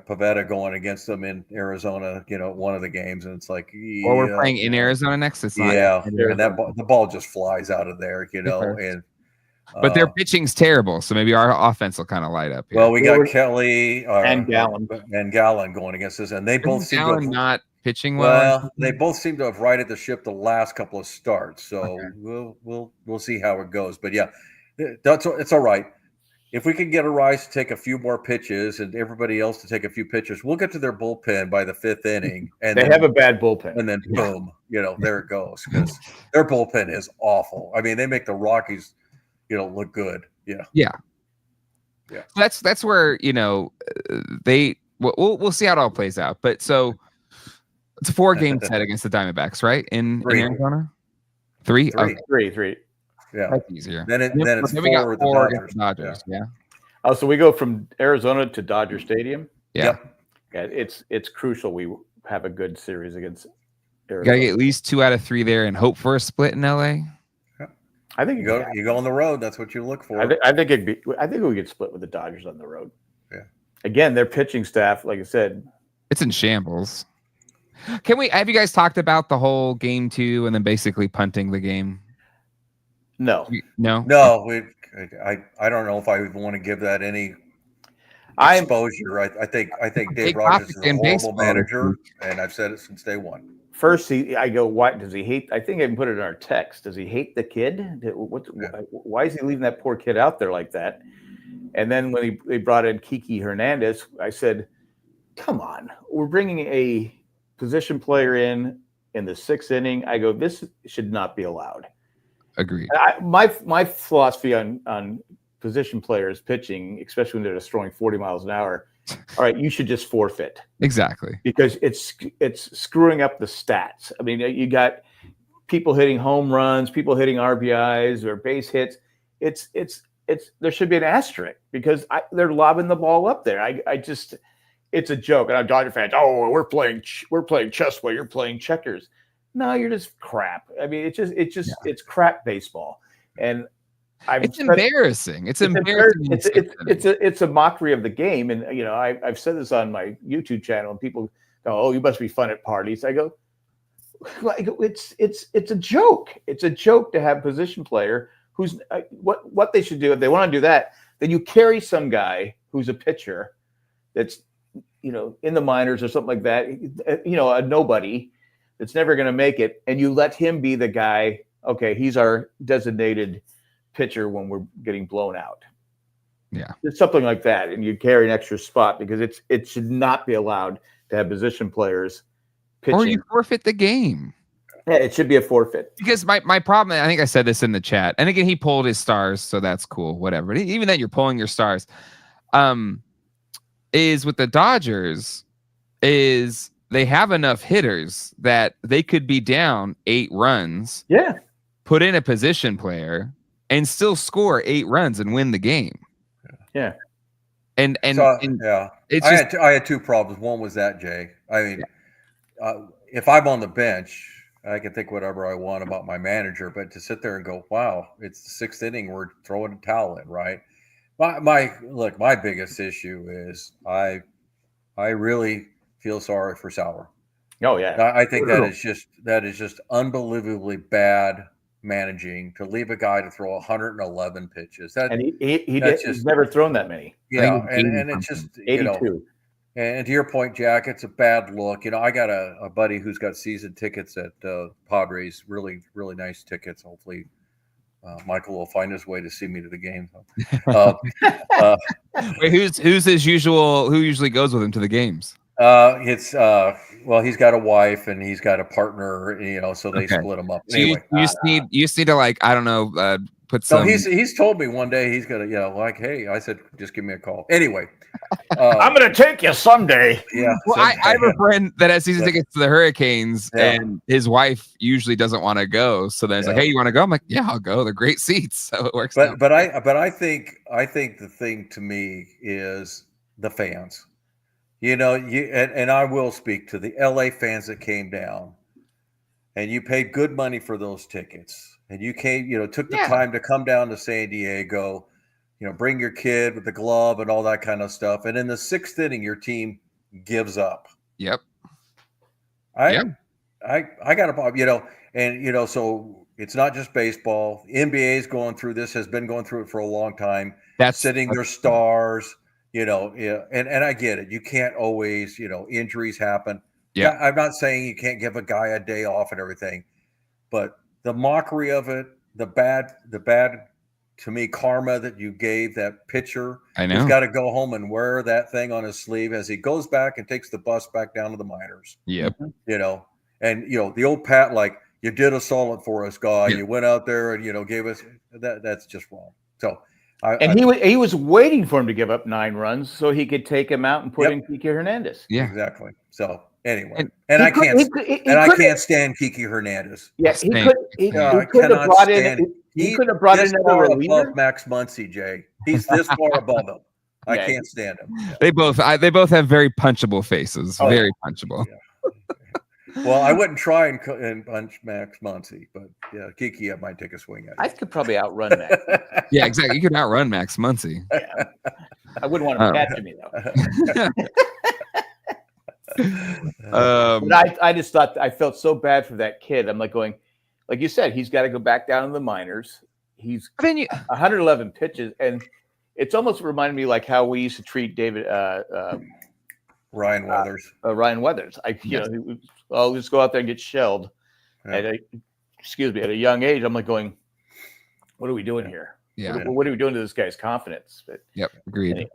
Pavetta going against them in Arizona. One of the games, and it's like, or we're playing in Arizona next. It's not. And the ball just flies out of there. And. But their pitching's terrible, so maybe our offense will kind of light up here. Well, we got Kelly and Gallen going against us, and they both seem to have not pitching well. Well, they both seem to have righted the ship the last couple of starts, so we'll see how it goes. But it's all right. If we can get Arise to take a few more pitches and everybody else to take a few pitches, we'll get to their bullpen by the 5th inning. And they have a bad bullpen, and then boom, there it goes, because their bullpen is awful. I mean, they make the Rockies look good. Yeah. That's where we'll see how it all plays out. But so it's a 4-game set against the Diamondbacks, right? In Arizona, 3. Okay. 3. Yeah, that's easier. Then it's 4 with the Dodgers. Yeah. Oh, so we go from Arizona to Dodger Stadium. Yeah. It's crucial we have a good series against Arizona. Got to get at least 2 out of 3 there, and hope for a split in LA. I think you go on the road. That's what you look for. I think we could split with the Dodgers on the road. Yeah. Again, their pitching staff, like I said, it's in shambles. Have you guys talked about the whole game 2 and then basically punting the game? No. I don't know if I even want to give that any exposure. I think Dave Rogers is a horrible manager, and I've said it since day one. First, I go, why does he hate? I think I even put it in our text. Does he hate the kid? Why is he leaving that poor kid out there like that? And then when they brought in Kiki Hernandez, I said, come on, we're bringing a position player in the 6th inning. I go, this should not be allowed. Agreed. My philosophy on position players pitching, especially when they're just throwing 40 miles an hour, all right, you should just forfeit. Exactly. Because it's screwing up the stats. I mean, you got people hitting home runs, people hitting RBIs or base hits. It's there should be an asterisk because they're lobbing the ball up there. It's a joke. And I'm Dodger fans. Oh, we're playing chess while you're playing checkers. No, you're just crap. I mean, it's crap baseball. And it's embarrassing. It's embarrassing. It's a mockery of the game. And I've said this on my YouTube channel, and people go, "Oh, you must be fun at parties." I go, it's a joke. It's a joke to have a position player who's what they should do if they want to do that. Then you carry some guy who's a pitcher that's in the minors or something like that. A nobody that's never going to make it, and you let him be the guy. Okay, he's our designated pitcher when we're getting blown out. Yeah, it's something like that, and you carry an extra spot because it should not be allowed to have position players pitching. Or you forfeit the game. Yeah, it should be a forfeit. Because my problem, I think I said this in the chat, and again, he pulled his stars, so that's cool, whatever. But even that you're pulling your stars. is with the Dodgers is they have enough hitters that they could be down 8 runs. Yeah. Put in a position player and still score 8 runs and win the game. Yeah. And yeah, it's I had 2 problems. One was that, Jay. I mean, if I'm on the bench, I can think whatever I want about my manager, but to sit there and go, wow, it's the 6th inning, we're throwing a towel in, right? My biggest issue is I really feel sorry for Sauer. Oh yeah. I think that is just unbelievably bad managing to leave a guy to throw 111 pitches. And he's never thrown that many. Yeah, and it's just 82. And to your point, Jack, it's a bad look. I got a buddy who's got season tickets at Padres, really, really nice tickets. Hopefully, Michael will find his way to see me to the game. Wait, who's his usual? Who usually goes with him to the games? Well, he's got a wife and he's got a partner. So they split them up. So anyway, you just need to I don't know, put some. So he's told me one day he's gonna hey, I said just give me a call. Anyway, I'm gonna take you someday. Yeah. Well, I have a friend that has season tickets to the Hurricanes, and his wife usually doesn't want to go. So then it's like, hey, you want to go? I'm like, yeah, I'll go. They're great seats, so it works. But I think the thing to me is the fans. And I will speak to the LA fans that came down, and you paid good money for those tickets, and you came, took the time to come down to San Diego, bring your kid with the glove and all that kind of stuff. And in the 6th inning, your team gives up. Yep. I got a problem, and so it's not just baseball. The NBA is going through this, has been going through it for a long time. That's sitting their stars. And I get it. You can't always, injuries happen. Yeah. I'm not saying you can't give a guy a day off and everything, but the mockery of it, the bad to me karma that you gave that pitcher. I know. He's got to go home and wear that thing on his sleeve as he goes back and takes the bus back down to the minors. Yep. And the old Pat, like, you did a solid for us, guy. You went out there and gave us that. That's just wrong. So. He was waiting for him to give up 9 runs so he could take him out and put in Kiki Hernandez. Yeah, exactly. So anyway, I can't stand Kiki Hernandez. Yeah, he could have brought in. He could have brought in another reliever. Above Max Muncy, Jay. He's this far above him. I can't stand him. They both have very punchable faces. Very punchable. Yeah. Well, I wouldn't try and punch Max Muncy, but Kiki, I might take a swing at it. I could probably outrun Max. Yeah, exactly. You could outrun Max Muncy. Yeah. I wouldn't want him to catch me though. But I just thought I felt so bad for that kid. I'm like going, like you said, he's got to go back down to the minors. He's 111 pitches, and it's almost reminded me like how we used to treat Ryan Weathers. Ryan Weathers. I'll just go out there and get shelled at a young age. I'm like going, what are we doing here? Yeah. What are we doing to this guy's confidence? But agreed.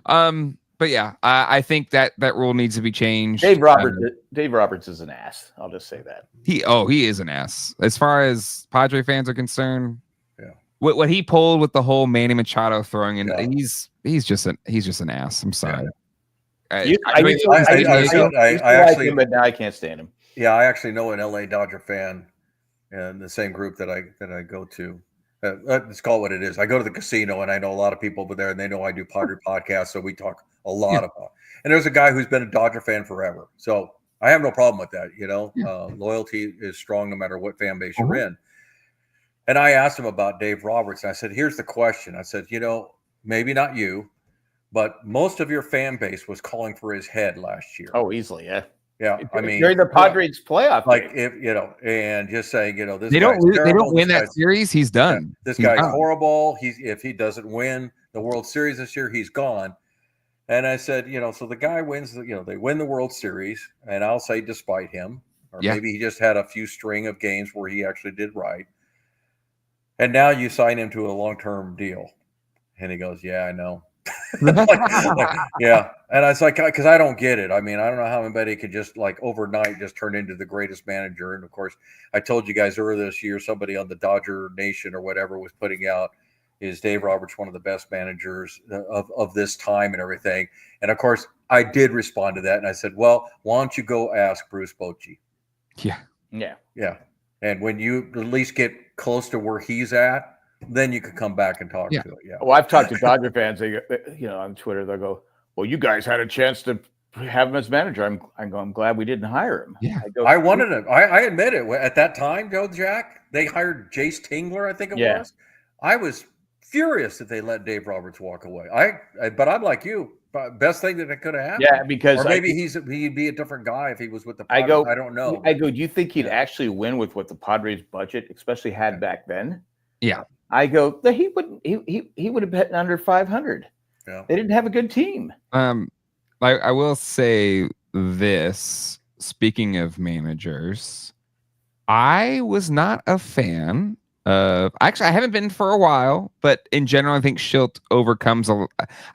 Anyway. But yeah, I think that rule needs to be changed. Dave Roberts is an ass. I'll just say that. He is an ass. As far as Padre fans are concerned, what he pulled with the whole Manny Machado throwing in, he's just an ass. I'm sorry. I can't stand him. Yeah, I actually know an LA Dodger fan in the same group that I go to. Let's call it what it is. I go to the casino and I know a lot of people over there, and they know I do Padre podcasts, so we talk a lot about. And there's a guy who's been a Dodger fan forever, so I have no problem with that. Loyalty is strong no matter what fan base you're in. And I asked him about Dave Roberts, and I said, "Here's the question." I said, maybe not you, but most of your fan base was calling for his head last year. Oh, easily, yeah. Yeah, I mean, during the Padres playoff, like if and just saying, this they don't win that series, he's done. This guy's horrible. If he doesn't win the World Series this year, he's gone. And I said, so the guy wins. They win the World Series, and I'll say despite him, or maybe he just had a few string of games where he actually did right. And now you sign him to a long-term deal, and he goes, "Yeah, I know." Yeah, and it's like, because I don't get it. I mean, I don't know how anybody could just like overnight just turn into the greatest manager. And of course, I told you guys earlier this year, somebody on the Dodger Nation or whatever was putting out, Is Dave Roberts one of the best managers of this time and everything? And of course, I did respond to that, and I said, "Well, why don't you go ask Bruce Bochy?" Yeah. Yeah. And when you at least get close to where he's at, then you could come back and talk to it. Yeah. Well, I've talked to Dodger fans. They, on Twitter, they'll go, "Well, you guys had a chance to have him as manager. I'm glad we didn't hire him." Yeah. I wanted him. I admit it. At that time, Joe Jack, they hired Jace Tingler, I think it was. I was furious that they let Dave Roberts walk away. But I'm like you. Best thing that could have happened. Yeah, because or maybe he'd be a different guy if he was with the Padres. I don't know. Do you think he'd actually win with what the Padres budget, especially had back then? Yeah. I go, he wouldn't. He would have been under 500. Yeah. They didn't have a good team. I will say this. Speaking of managers, I was not a fan of. Actually, I haven't been for a while, but in general, I think Schilt overcomes. I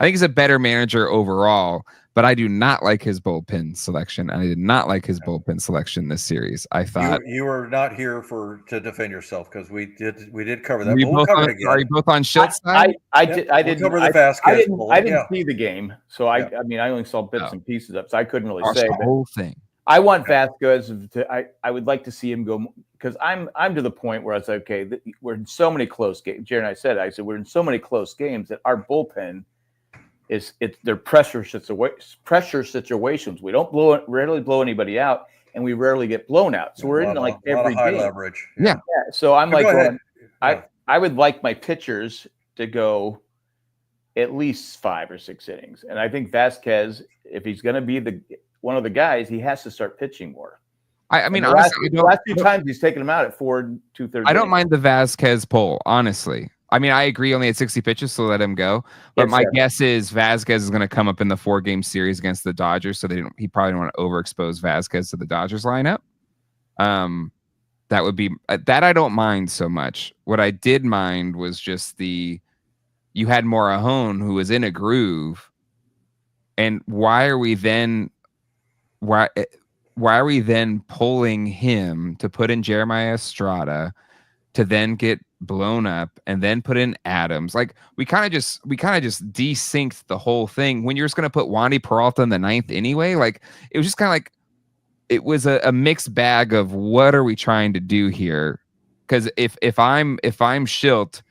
think he's a better manager overall. But I do not like his bullpen selection. I did not like his bullpen selection this series. I thought you were not here to defend yourself because we did cover that. Are you both on Schilt's side? I didn't cover the Vasquez. I didn't see the game, so I only saw bits and pieces of it, so I couldn't really say the whole thing. I want Vasquez to. I would like to see him go because I'm to the point where I was like, okay, we're in so many close games. Jared and I said we're in so many close games that our bullpen they're pressure situations. We don't rarely blow anybody out, and we rarely get blown out. So we're in like every high game. Leverage. Yeah. So I'm like, I would like my pitchers to go at least 5 or 6 innings, and I think Vasquez, if he's going to be one of the guys, he has to start pitching more. I mean, honestly, the last 2 times he's taken him out at 4 2/3. I don't mind the Vasquez poll, honestly. I mean, I agree only at 60 pitches, so let him go. But my guess is Vasquez is going to come up in the 4-game series against the Dodgers, so he probably don't want to overexpose Vasquez to the Dodgers lineup. That would be that I don't mind so much. What I did mind was just you had Morahone who was in a groove, and why are we then pulling him to put in Jeremiah Estrada to then get blown up and then put in Adams? Like we kind of just desynced the whole thing when you're just going to put Wandy Peralta in the 9th anyway. Like it was just kind of like it was a mixed bag of what are we trying to do here? Because if I'm Schilt,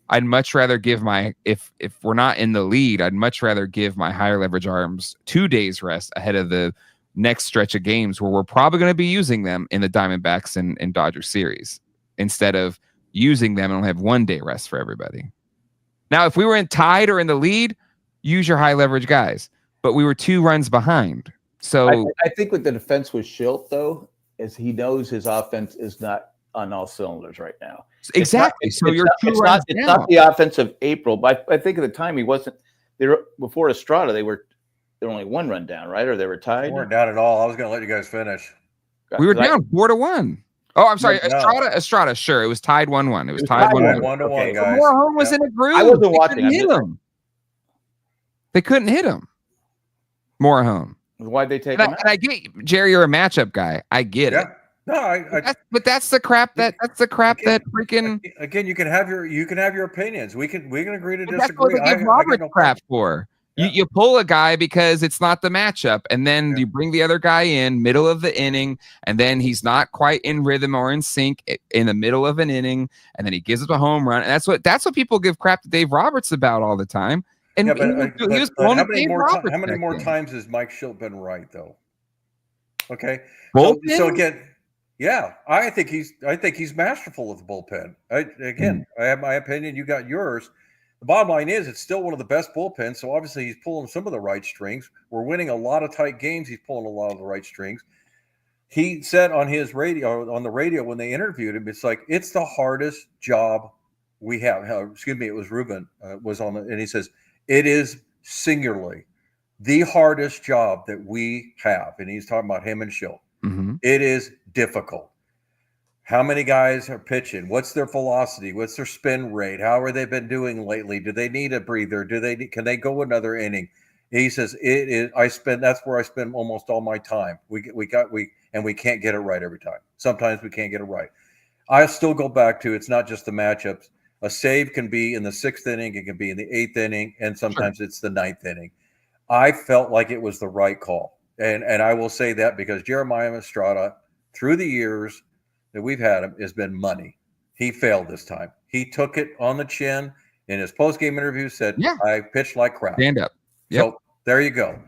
I'd much rather give if we're not in the lead, I'd much rather give my higher leverage arms 2 days rest ahead of the next stretch of games where we're probably going to be using them in the Diamondbacks and Dodgers series instead of using them and only have 1 day rest for everybody. Now, if we were tied or in the lead, use your high leverage guys, but we were 2 runs behind. So I think with the defense with Schilt, though, is he knows his offense is not on all cylinders right now. Exactly. It's not the offense of April, but I think at the time he wasn't. Before Estrada, they were only 1 run down, right? Or they were tied. We weren't down at all. I was going to let you guys finish. We were down 4-1. Oh, I'm sorry. Estrada. Sure. It was tied 1-1. It was tied 1-1. 1-1, guys. Morahone was in a groove. I wasn't watching. They couldn't hit him. Morahone. Why'd they take him out? And I get Jerry, you're a matchup guy. I get it. No, but that's the crap that freaking. Again, you can have your opinions. We can agree to disagree. That's what they give Roberts crap for. Yeah. You pull a guy because it's not the matchup, and then you bring the other guy in middle of the inning, and then he's not quite in rhythm or in sync in the middle of an inning, and then he gives up a home run, and that's what people give crap to Dave Roberts about all the time. And he was blown up Dave Roberts. How many more times has Mike Schilt been right though? Okay, so again, I think he's masterful with the bullpen. I have my opinion. You got yours. The bottom line is it's still one of the best bullpens. So obviously he's pulling some of the right strings. We're winning a lot of tight games. He's pulling a lot of the right strings. He said on the radio when they interviewed him, it's like, it's the hardest job we have. It was Ruben was on and he says, it is singularly the hardest job that we have. And he's talking about him and Schilt. Mm-hmm. It is difficult. How many guys are pitching? What's their velocity? What's their spin rate? How are they been doing lately? Do they need a breather? Can they go another inning? He says it is. That's where I spend almost all my time. We can't get it right every time. Sometimes we can't get it right. I still go back to it's not just the matchups. A save can be in the 6th inning, it can be in the 8th inning, and sometimes it's the 9th inning. I felt like it was the right call. And I will say that because Jeremiah Estrada, through the years that we've had him, has been money. He failed this time. He took it on the chin in his post-game interview, said, I pitched like crap. Stand up. Yep. So there you go.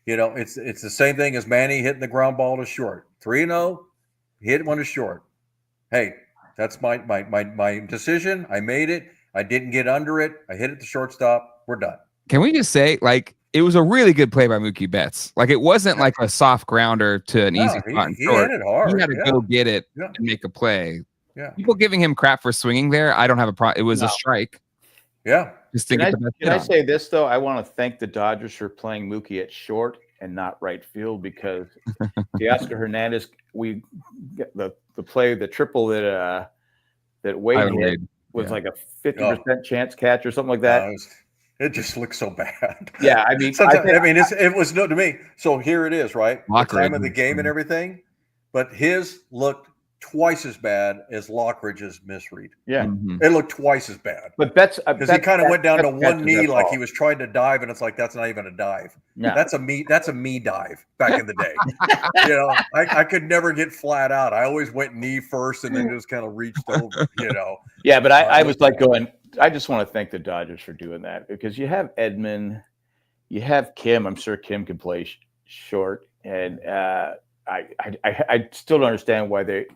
It's the same thing as Manny hitting the ground ball to short. 3-0, hit one to short. Hey, that's my decision. I made it. I didn't get under it. I hit it to shortstop. We're done. Can we just say, like, it was a really good play by Mookie Betts. Like, it wasn't like a soft grounder to an easy spot and short. He hit it hard. He had to go get it and make a play. Yeah. People giving him crap for swinging there, I don't have a problem. It was a strike. Yeah. Just to get the best Can I say this, though? I want to thank the Dodgers for playing Mookie at short and not right field, because Teoscar Hernandez, the play, the triple that Wade hit was like a 50% chance catch or something like that. It just looked so bad. Yeah, I mean, it was no to me. So here it is, right? The time of the game and everything, but his looked twice as bad as Lockridge's misread. Yeah, it looked twice as bad. But that's because he kind of went down to one knee like he was trying to dive, and it's like that's not even a dive. No. That's a me dive back in the day. I could never get flat out. I always went knee first and then just kind of reached over. Yeah, but I was like going. I just want to thank the Dodgers for doing that, because you have Edman, you have Kim. I'm sure Kim can play short, and I still don't understand why they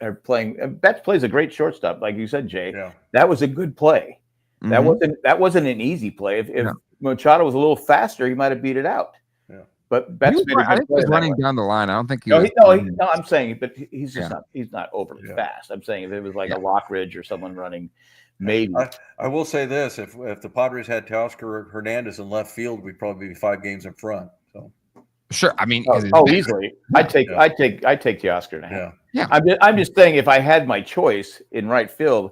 are playing. Betts plays a great shortstop, like you said, Jay. Yeah. That was a good play. Mm-hmm. That wasn't an easy play. If Machado was a little faster, he might have beat it out. Yeah. But Betts I think he was running down the line. I don't think he was. No, I'm saying, but he's just not. He's not overly fast. I'm saying if it was like a Lockridge or someone running. Maybe I will say this: if the Padres had Teoscar Hernandez in left field, we'd probably be 5 games in front. So sure, I mean, easily. I take Teoscar now. Yeah. I'm just saying, if I had my choice in right field,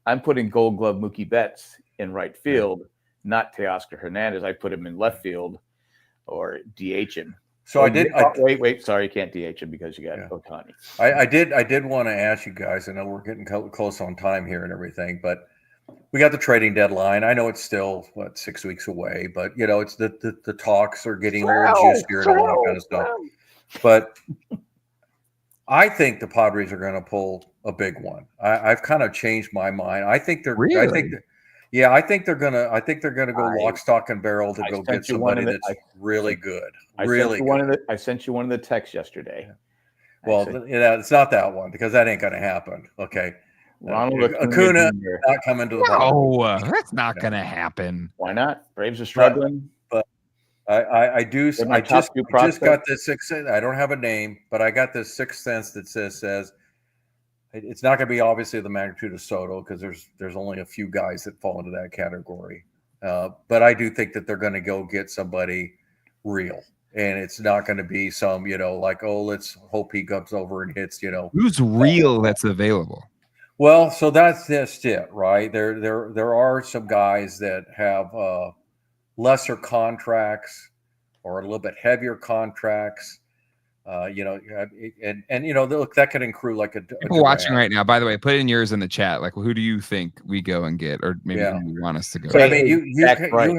I'm putting Gold Glove Mookie Betts in right field, not Teoscar Hernandez. I put him in left field or DH him. So wait. Sorry, you can't DH him because you got Ohtani. I did want to ask you guys. I know we're getting close on time here and everything, but we got the trading deadline. I know it's still 6 weeks away, but it's the talks are getting a little juicier and all that kind of stuff. But I think the Padres are going to pull a big one. I've kind of changed my mind. I think they're really. I think they're gonna go lock, stock, and barrel to go get somebody that's really good. I sent you one of the texts yesterday. Well, it's not that one, because that ain't gonna happen. Okay, Ronald Acuna not coming to the ball. No, that's not gonna happen. Why not? Braves are struggling. But I just got this sixth sense. I don't have a name, but I got this sixth sense that says. It's not going to be obviously the magnitude of Soto, because there's only a few guys that fall into that category. But I do think that they're going to go get somebody real, and it's not going to be some let's hope he comes over and hits who's real that's available. Well, so that's just it, right? There are some guys that have lesser contracts or a little bit heavier contracts. Look, that could include like people watching right now. By the way, put in yours in the chat. Like, who do you think we go and get, or maybe who you want us to go? So, I mean, you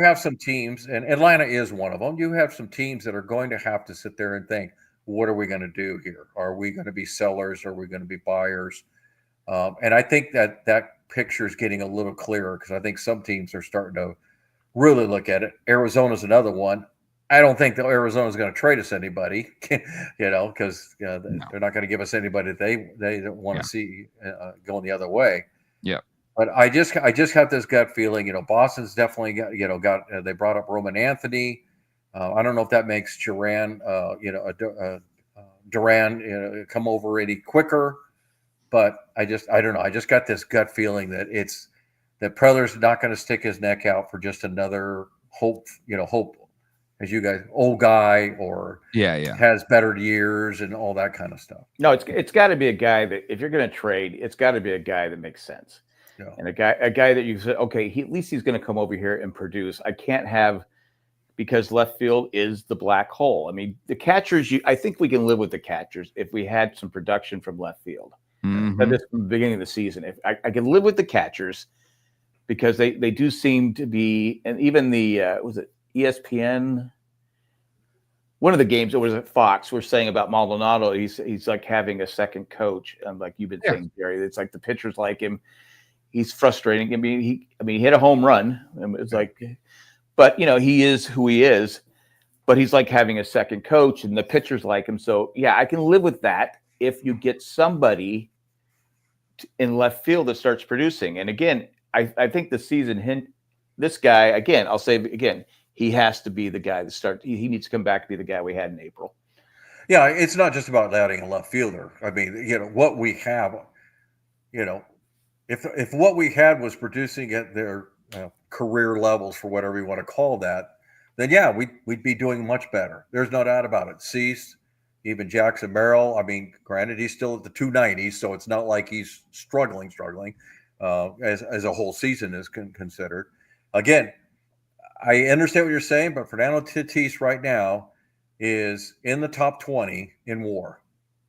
have some teams, and Atlanta is one of them. You have some teams that are going to have to sit there and think, what are we going to do here? Are we going to be sellers? Are we going to be buyers? And I think that picture is getting a little clearer, because I think some teams are starting to really look at it. Arizona's another one. I don't think that Arizona is going to trade us anybody, because they're not going to give us anybody they don't want to see going the other way. Yeah. But I just have this gut feeling, Boston's definitely got they brought up Roman Anthony. I don't know if that makes Duran come over any quicker, but I don't know. I just got this gut feeling that Preller's not going to stick his neck out for just another hope. As you guys, old guy, or has better years and all that kind of stuff. No, it's got to be a guy that, if you're going to trade, it's got to be a guy that makes sense, and a guy that you said, okay, at least he's going to come over here and produce. I can't have, because left field is the black hole. I mean, the catchers, I think we can live with the catchers if we had some production from left field. Mm-hmm. This from the beginning of the season, if I can live with the catchers, because they do seem to be, and even the was it ESPN? One of the games, it was at Fox, we're saying about Maldonado, he's like having a second coach, and like you've been saying, Jerry, it's like the pitchers like him. He's frustrating. I mean, he hit a home run, and it's like, but he is who he is. But he's like having a second coach, and the pitchers like him. So yeah, I can live with that if you get somebody in left field that starts producing. And again, I think the season hint. This guy, again, I'll say again, he has to be the guy that starts. He needs to come back to be the guy we had in April. Yeah, it's not just about adding a left fielder. I mean, what we have, if what we had was producing at their career levels, for whatever you want to call that, then yeah, we'd be doing much better. There's no doubt about it. Cease, even Jackson Merrill. I mean, granted, he's still at the 290s, so it's not like he's struggling as a whole season is considered. Again, I understand what you're saying, but Fernando Tatis right now is in the top 20 in WAR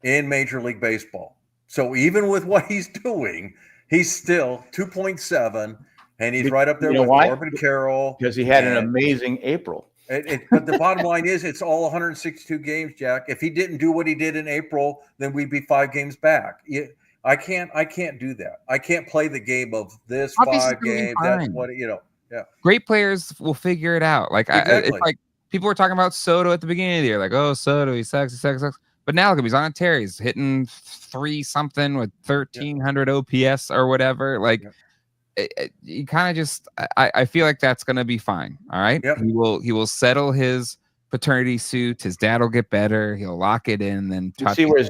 in Major League Baseball. So even with what he's doing, he's still 2.7, and he's right up there with Corbin Carroll. Because he had an amazing April. But the bottom line is it's all 162 games, Jack. If he didn't do what he did in April, then we'd be 5 games back. I can't do that. I can't play the game of this Obviously 5 games. That's what yeah. Great players will figure it out. Like exactly. It's like people were talking about Soto at the beginning of the year, like, oh, Soto, he sucks. But now look, he's on a tear. He's hitting 3-something with 1,300 OPS or whatever. Like, you kind of just, I feel like that's going to be fine. All right. Yep. He will settle his paternity suit. His dad will get better. He'll lock it in. Then see where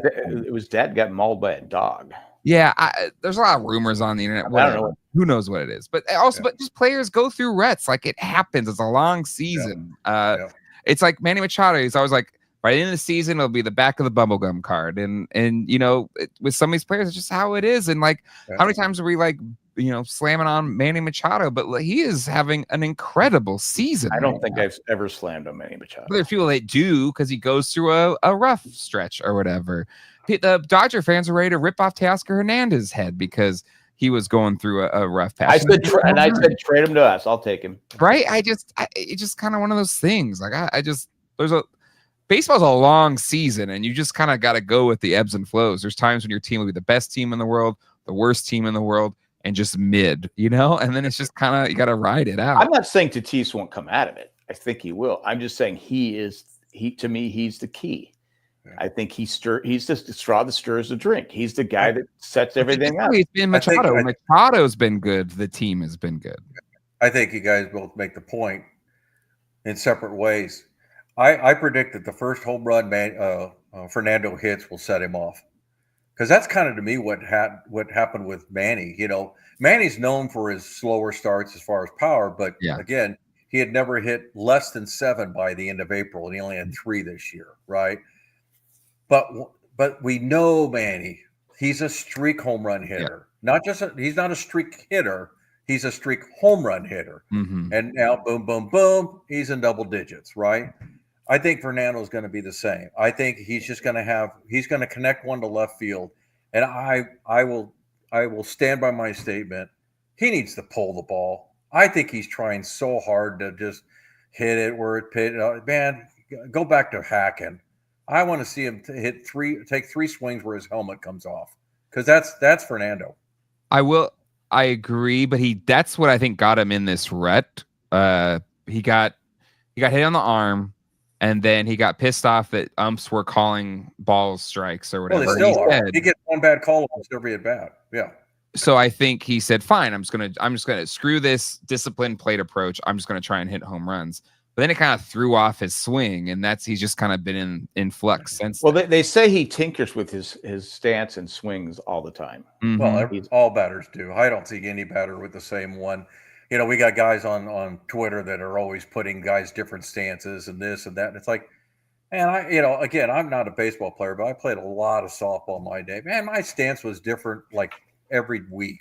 his dad got mauled by a dog. Yeah, there's a lot of rumors on the internet. I don't know. Who knows what it is? But also, but just players go through ruts. Like, it happens. It's a long season. It's like Manny Machado. He's always like, by the end of the season, it'll be the back of the bubblegum card. And with some of these players, it's just how it is. And like, how many times are we like, slamming on Manny Machado? But he is having an incredible season. I don't think I've ever slammed on Manny Machado. There's people that do because he goes through a rough stretch or whatever. The Dodger fans are ready to rip off Teoscar Hernandez's head because he was going through a rough patch. I said trade him to us. I'll take him. Right? It's just kind of one of those things. Like baseball's a long season, and you just kind of got to go with the ebbs and flows. There's times when your team will be the best team in the world, the worst team in the world, and just mid, and then it's just kind of, you got to ride it out. I'm not saying Tatis won't come out of it. I think he will. I'm just saying to me, he's the key. I think he's just the straw that stirs the drink. He's the guy that sets everything up. It's been Machado. Machado's been good. The team has been good. I think you guys both make the point in separate ways. I predict that the first home run Fernando hits will set him off, because that's kind of, to me, what happened with Manny. Manny's known for his slower starts as far as power, but again, he had never hit less than 7 by the end of April, and he only had 3 this year, right? But we know Manny, he's a streak home run hitter. He's not a streak hitter. He's a streak home run hitter. Mm-hmm. And now, boom, boom, boom, he's in double digits, right? I think Fernando's going to be the same. I think he's just going to connect one to left field. And I will stand by my statement. He needs to pull the ball. I think he's trying so hard to just hit it where it pit. Man, go back to hacking. I want to see him take 3 swings where his helmet comes off, because that's Fernando. I agree, but that's what I think got him in this rut. He got hit on the arm, and then he got pissed off that umps were calling balls strikes or whatever. Well, they still are. He gets one bad call almost every at bat. Yeah. So I think he said, "Fine, I'm just gonna screw this disciplined plate approach. I'm just gonna try and hit home runs." But then it kind of threw off his swing, and he's just kind of been in flux since. Well, they say he tinkers with his stance and swings all the time. Mm-hmm. Well, all batters do. I don't see any batter with the same one. We got guys on Twitter that are always putting guys different stances and this and that. And it's like, man, again, I'm not a baseball player, but I played a lot of softball my day. Man, my stance was different like every week.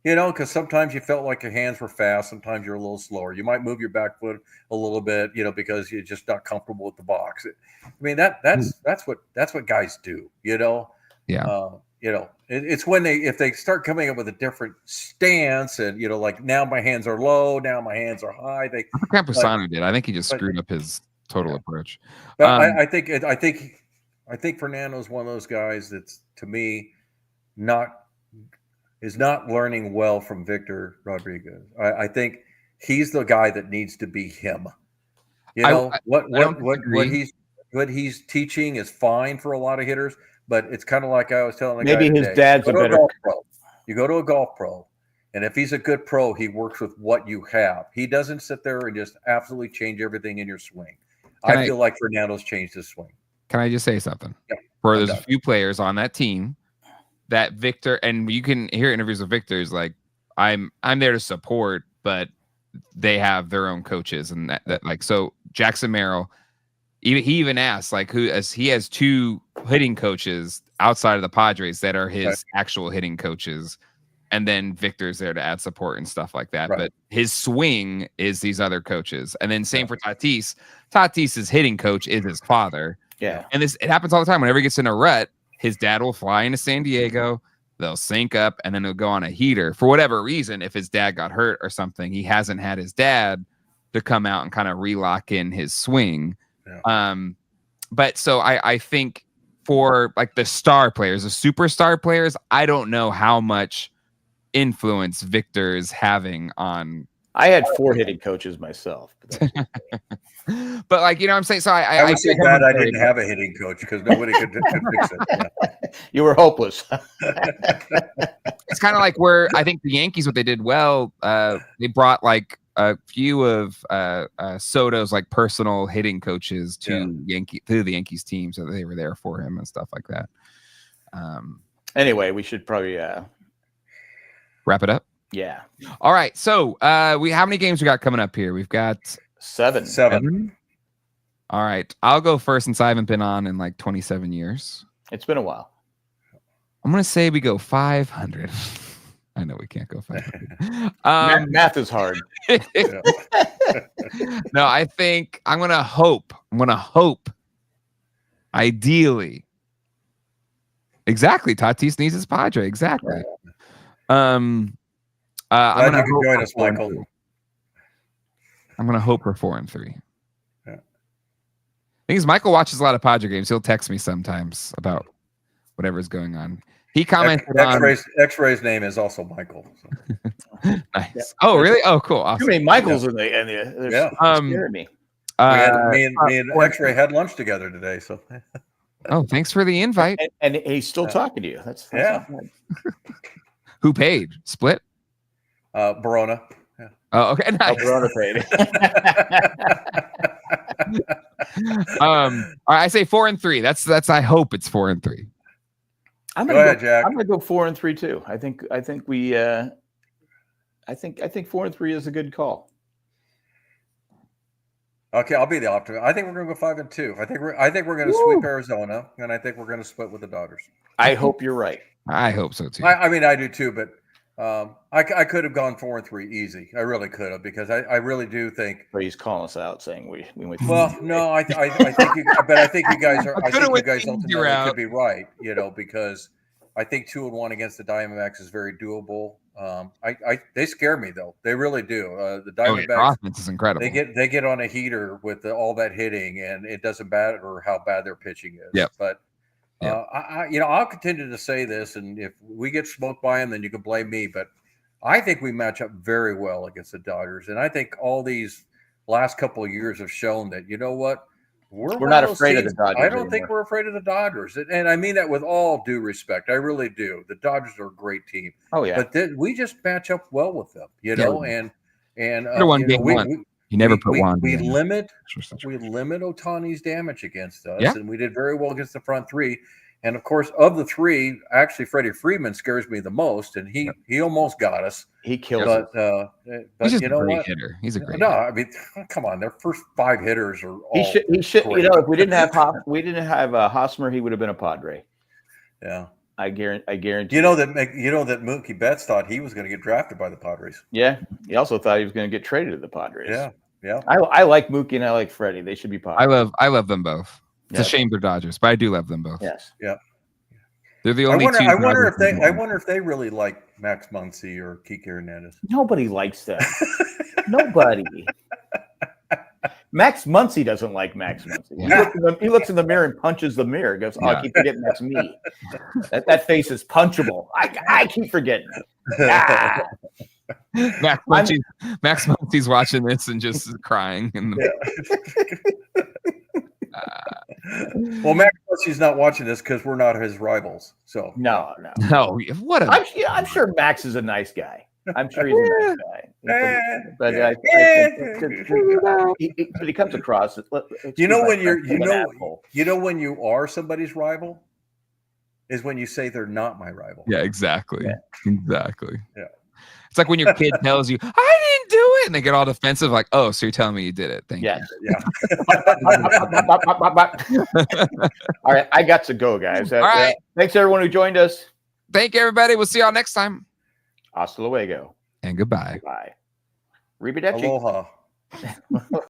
Because sometimes you felt like your hands were fast. Sometimes you're a little slower. You might move your back foot a little bit, because you're just not comfortable with the box. I mean, that's what guys do, Yeah. it's when if they start coming up with a different stance, and like now my hands are low, now my hands are high. Campusano did. I think he just screwed up his total approach. But I think Fernando's one of those guys that's, to me, is not learning well from Victor Rodriguez. I think he's the guy that needs to be him. What he's teaching is fine for a lot of hitters, but it's kind of like I was telling the guy maybe his today, dad's a better pro. You go to a golf pro, and if he's a good pro, he works with what you have. He doesn't sit there and just absolutely change everything in your swing. I feel like Fernando's changed his swing. Can I just say something? Yeah, there's a few players on that team that Victor, and you can hear interviews with Victor, is like, I'm there to support, but they have their own coaches, and that like, so Jackson Merrill, he even asked like he has two hitting coaches outside of the Padres that are his actual hitting coaches, and then Victor's there to add support and stuff like that. Right. But his swing is these other coaches, and then same for Tatis. Tatis's hitting coach is his father. Yeah, and it happens all the time. Whenever he gets in a rut, his dad will fly into San Diego. They'll sync up, and then they'll go on a heater for whatever reason. If his dad got hurt or something, he hasn't had his dad to come out and kind of relock in his swing. Yeah. But so I think for like the star players, the superstar players, I don't know how much influence Victor is having on. I had 4 hitting coaches myself. But like, what I'm saying? So I was so glad I didn't have a hitting coach, because nobody could fix it. Yeah. You were hopeless. It's kind of like where I think the Yankees, what they did well, they brought like a few of Soto's like personal hitting coaches to the Yankees team, so they were there for him and stuff like that. Anyway, we should probably wrap it up. Yeah. All right. So how many games we got coming up here? We've got 7. All right. I'll go first since I haven't been on in like 27 years. It's been a while. I'm going to say we go 500. I know we can't go 500. Math is hard. No, I think I'm going to hope. Ideally. Exactly. Tatis needs his Padre. Exactly. Glad you could join us, Michael. I'm going to hope for 4-3. Yeah. Thing is, Michael watches a lot of Padre games. He'll text me sometimes about whatever's going on. He commented X-Ray's name is also Michael. So. Nice. Yeah. Oh, really? Oh, cool. Awesome. Too many Michaels in the scaring me. Me and X-Ray had lunch together today. So. Oh, thanks for the invite. And he's still talking to you. That's Who paid? Split? Barona. Yeah. Oh, okay. Nice. Barona paid. I say 4-3. That's. I hope it's 4-3. I'm gonna go 4-3 too. I think 4-3 is a good call. Okay, I'll be the optimist. I think we're gonna go 5-2. I think we're gonna sweep Arizona, and I think we're gonna split with the Dodgers. I hope you're right. I hope so too. I mean, I do too, but I could have gone 4-3 easy. I really could have, because I really do think. But he's calling us out, saying we went. Well, no, I think you. But I think you guys are. I think you guys ultimately could be right. Because I think 2-1 against the Diamondbacks is very doable. They scare me though. They really do. The Diamondbacks offense is incredible. They get on a heater with all that hitting, and it doesn't matter how bad their pitching is. Yeah. But I'll continue to say this, and if we get smoked by them, then you can blame me. But I think we match up very well against the Dodgers, and I think all these last couple of years have shown that, you know what, we're not afraid of the Dodgers. I don't think we're afraid of the Dodgers, and I mean that with all due respect. I really do. The Dodgers are a great team. Oh yeah, but we just match up well with them, and you never put one. We limit Ohtani's damage against us, and we did very well against the front three. And of course, of the three, actually, Freddie Freeman scares me the most, and he almost got us. He killed us. But he's just you know a great what? hitter. He's a great. No, hitter. I mean, come on, their first 5 hitters are all. He should. Great. If we didn't have Hosmer, he would have been a Padre. Yeah, I guarantee. You know that Mookie Betts thought he was going to get drafted by the Padres. Yeah, he also thought he was going to get traded to the Padres. Yeah. I like Mookie and I like Freddie. They should be Padres. I love them both. It's a shame they're Dodgers, but I do love them both. Yes. Yeah. They're the I only wonder. two. I wonder if they. drivers I in the wonder if they really like Max Muncy or Kike Hernandez. Nobody likes them. Nobody. Max Muncy doesn't like Max Muncy. Yeah. He looks in the mirror and punches the mirror. Goes, "Oh, Yeah. I keep forgetting that's me. That face is punchable. I keep forgetting." Ah. Max Muncy's watching this and just crying. Well, Max Muncy's not watching this because we're not his rivals. So No. No, what a I'm sure Max is a nice guy. I'm sure he's a nice guy. But he comes across. you know when when you are somebody's rival is when you say they're not my rival. Yeah, exactly. Yeah. Exactly. Yeah. It's like when your kid tells you, I didn't do it, and they get all defensive, like, oh, so you're telling me you did it. Thank you. Yeah. All right, I got to go, guys. All right. Thanks everyone who joined us. Thank you, everybody. We'll see y'all next time. Hasta luego. And goodbye. Bye. Arrivederci. Aloha.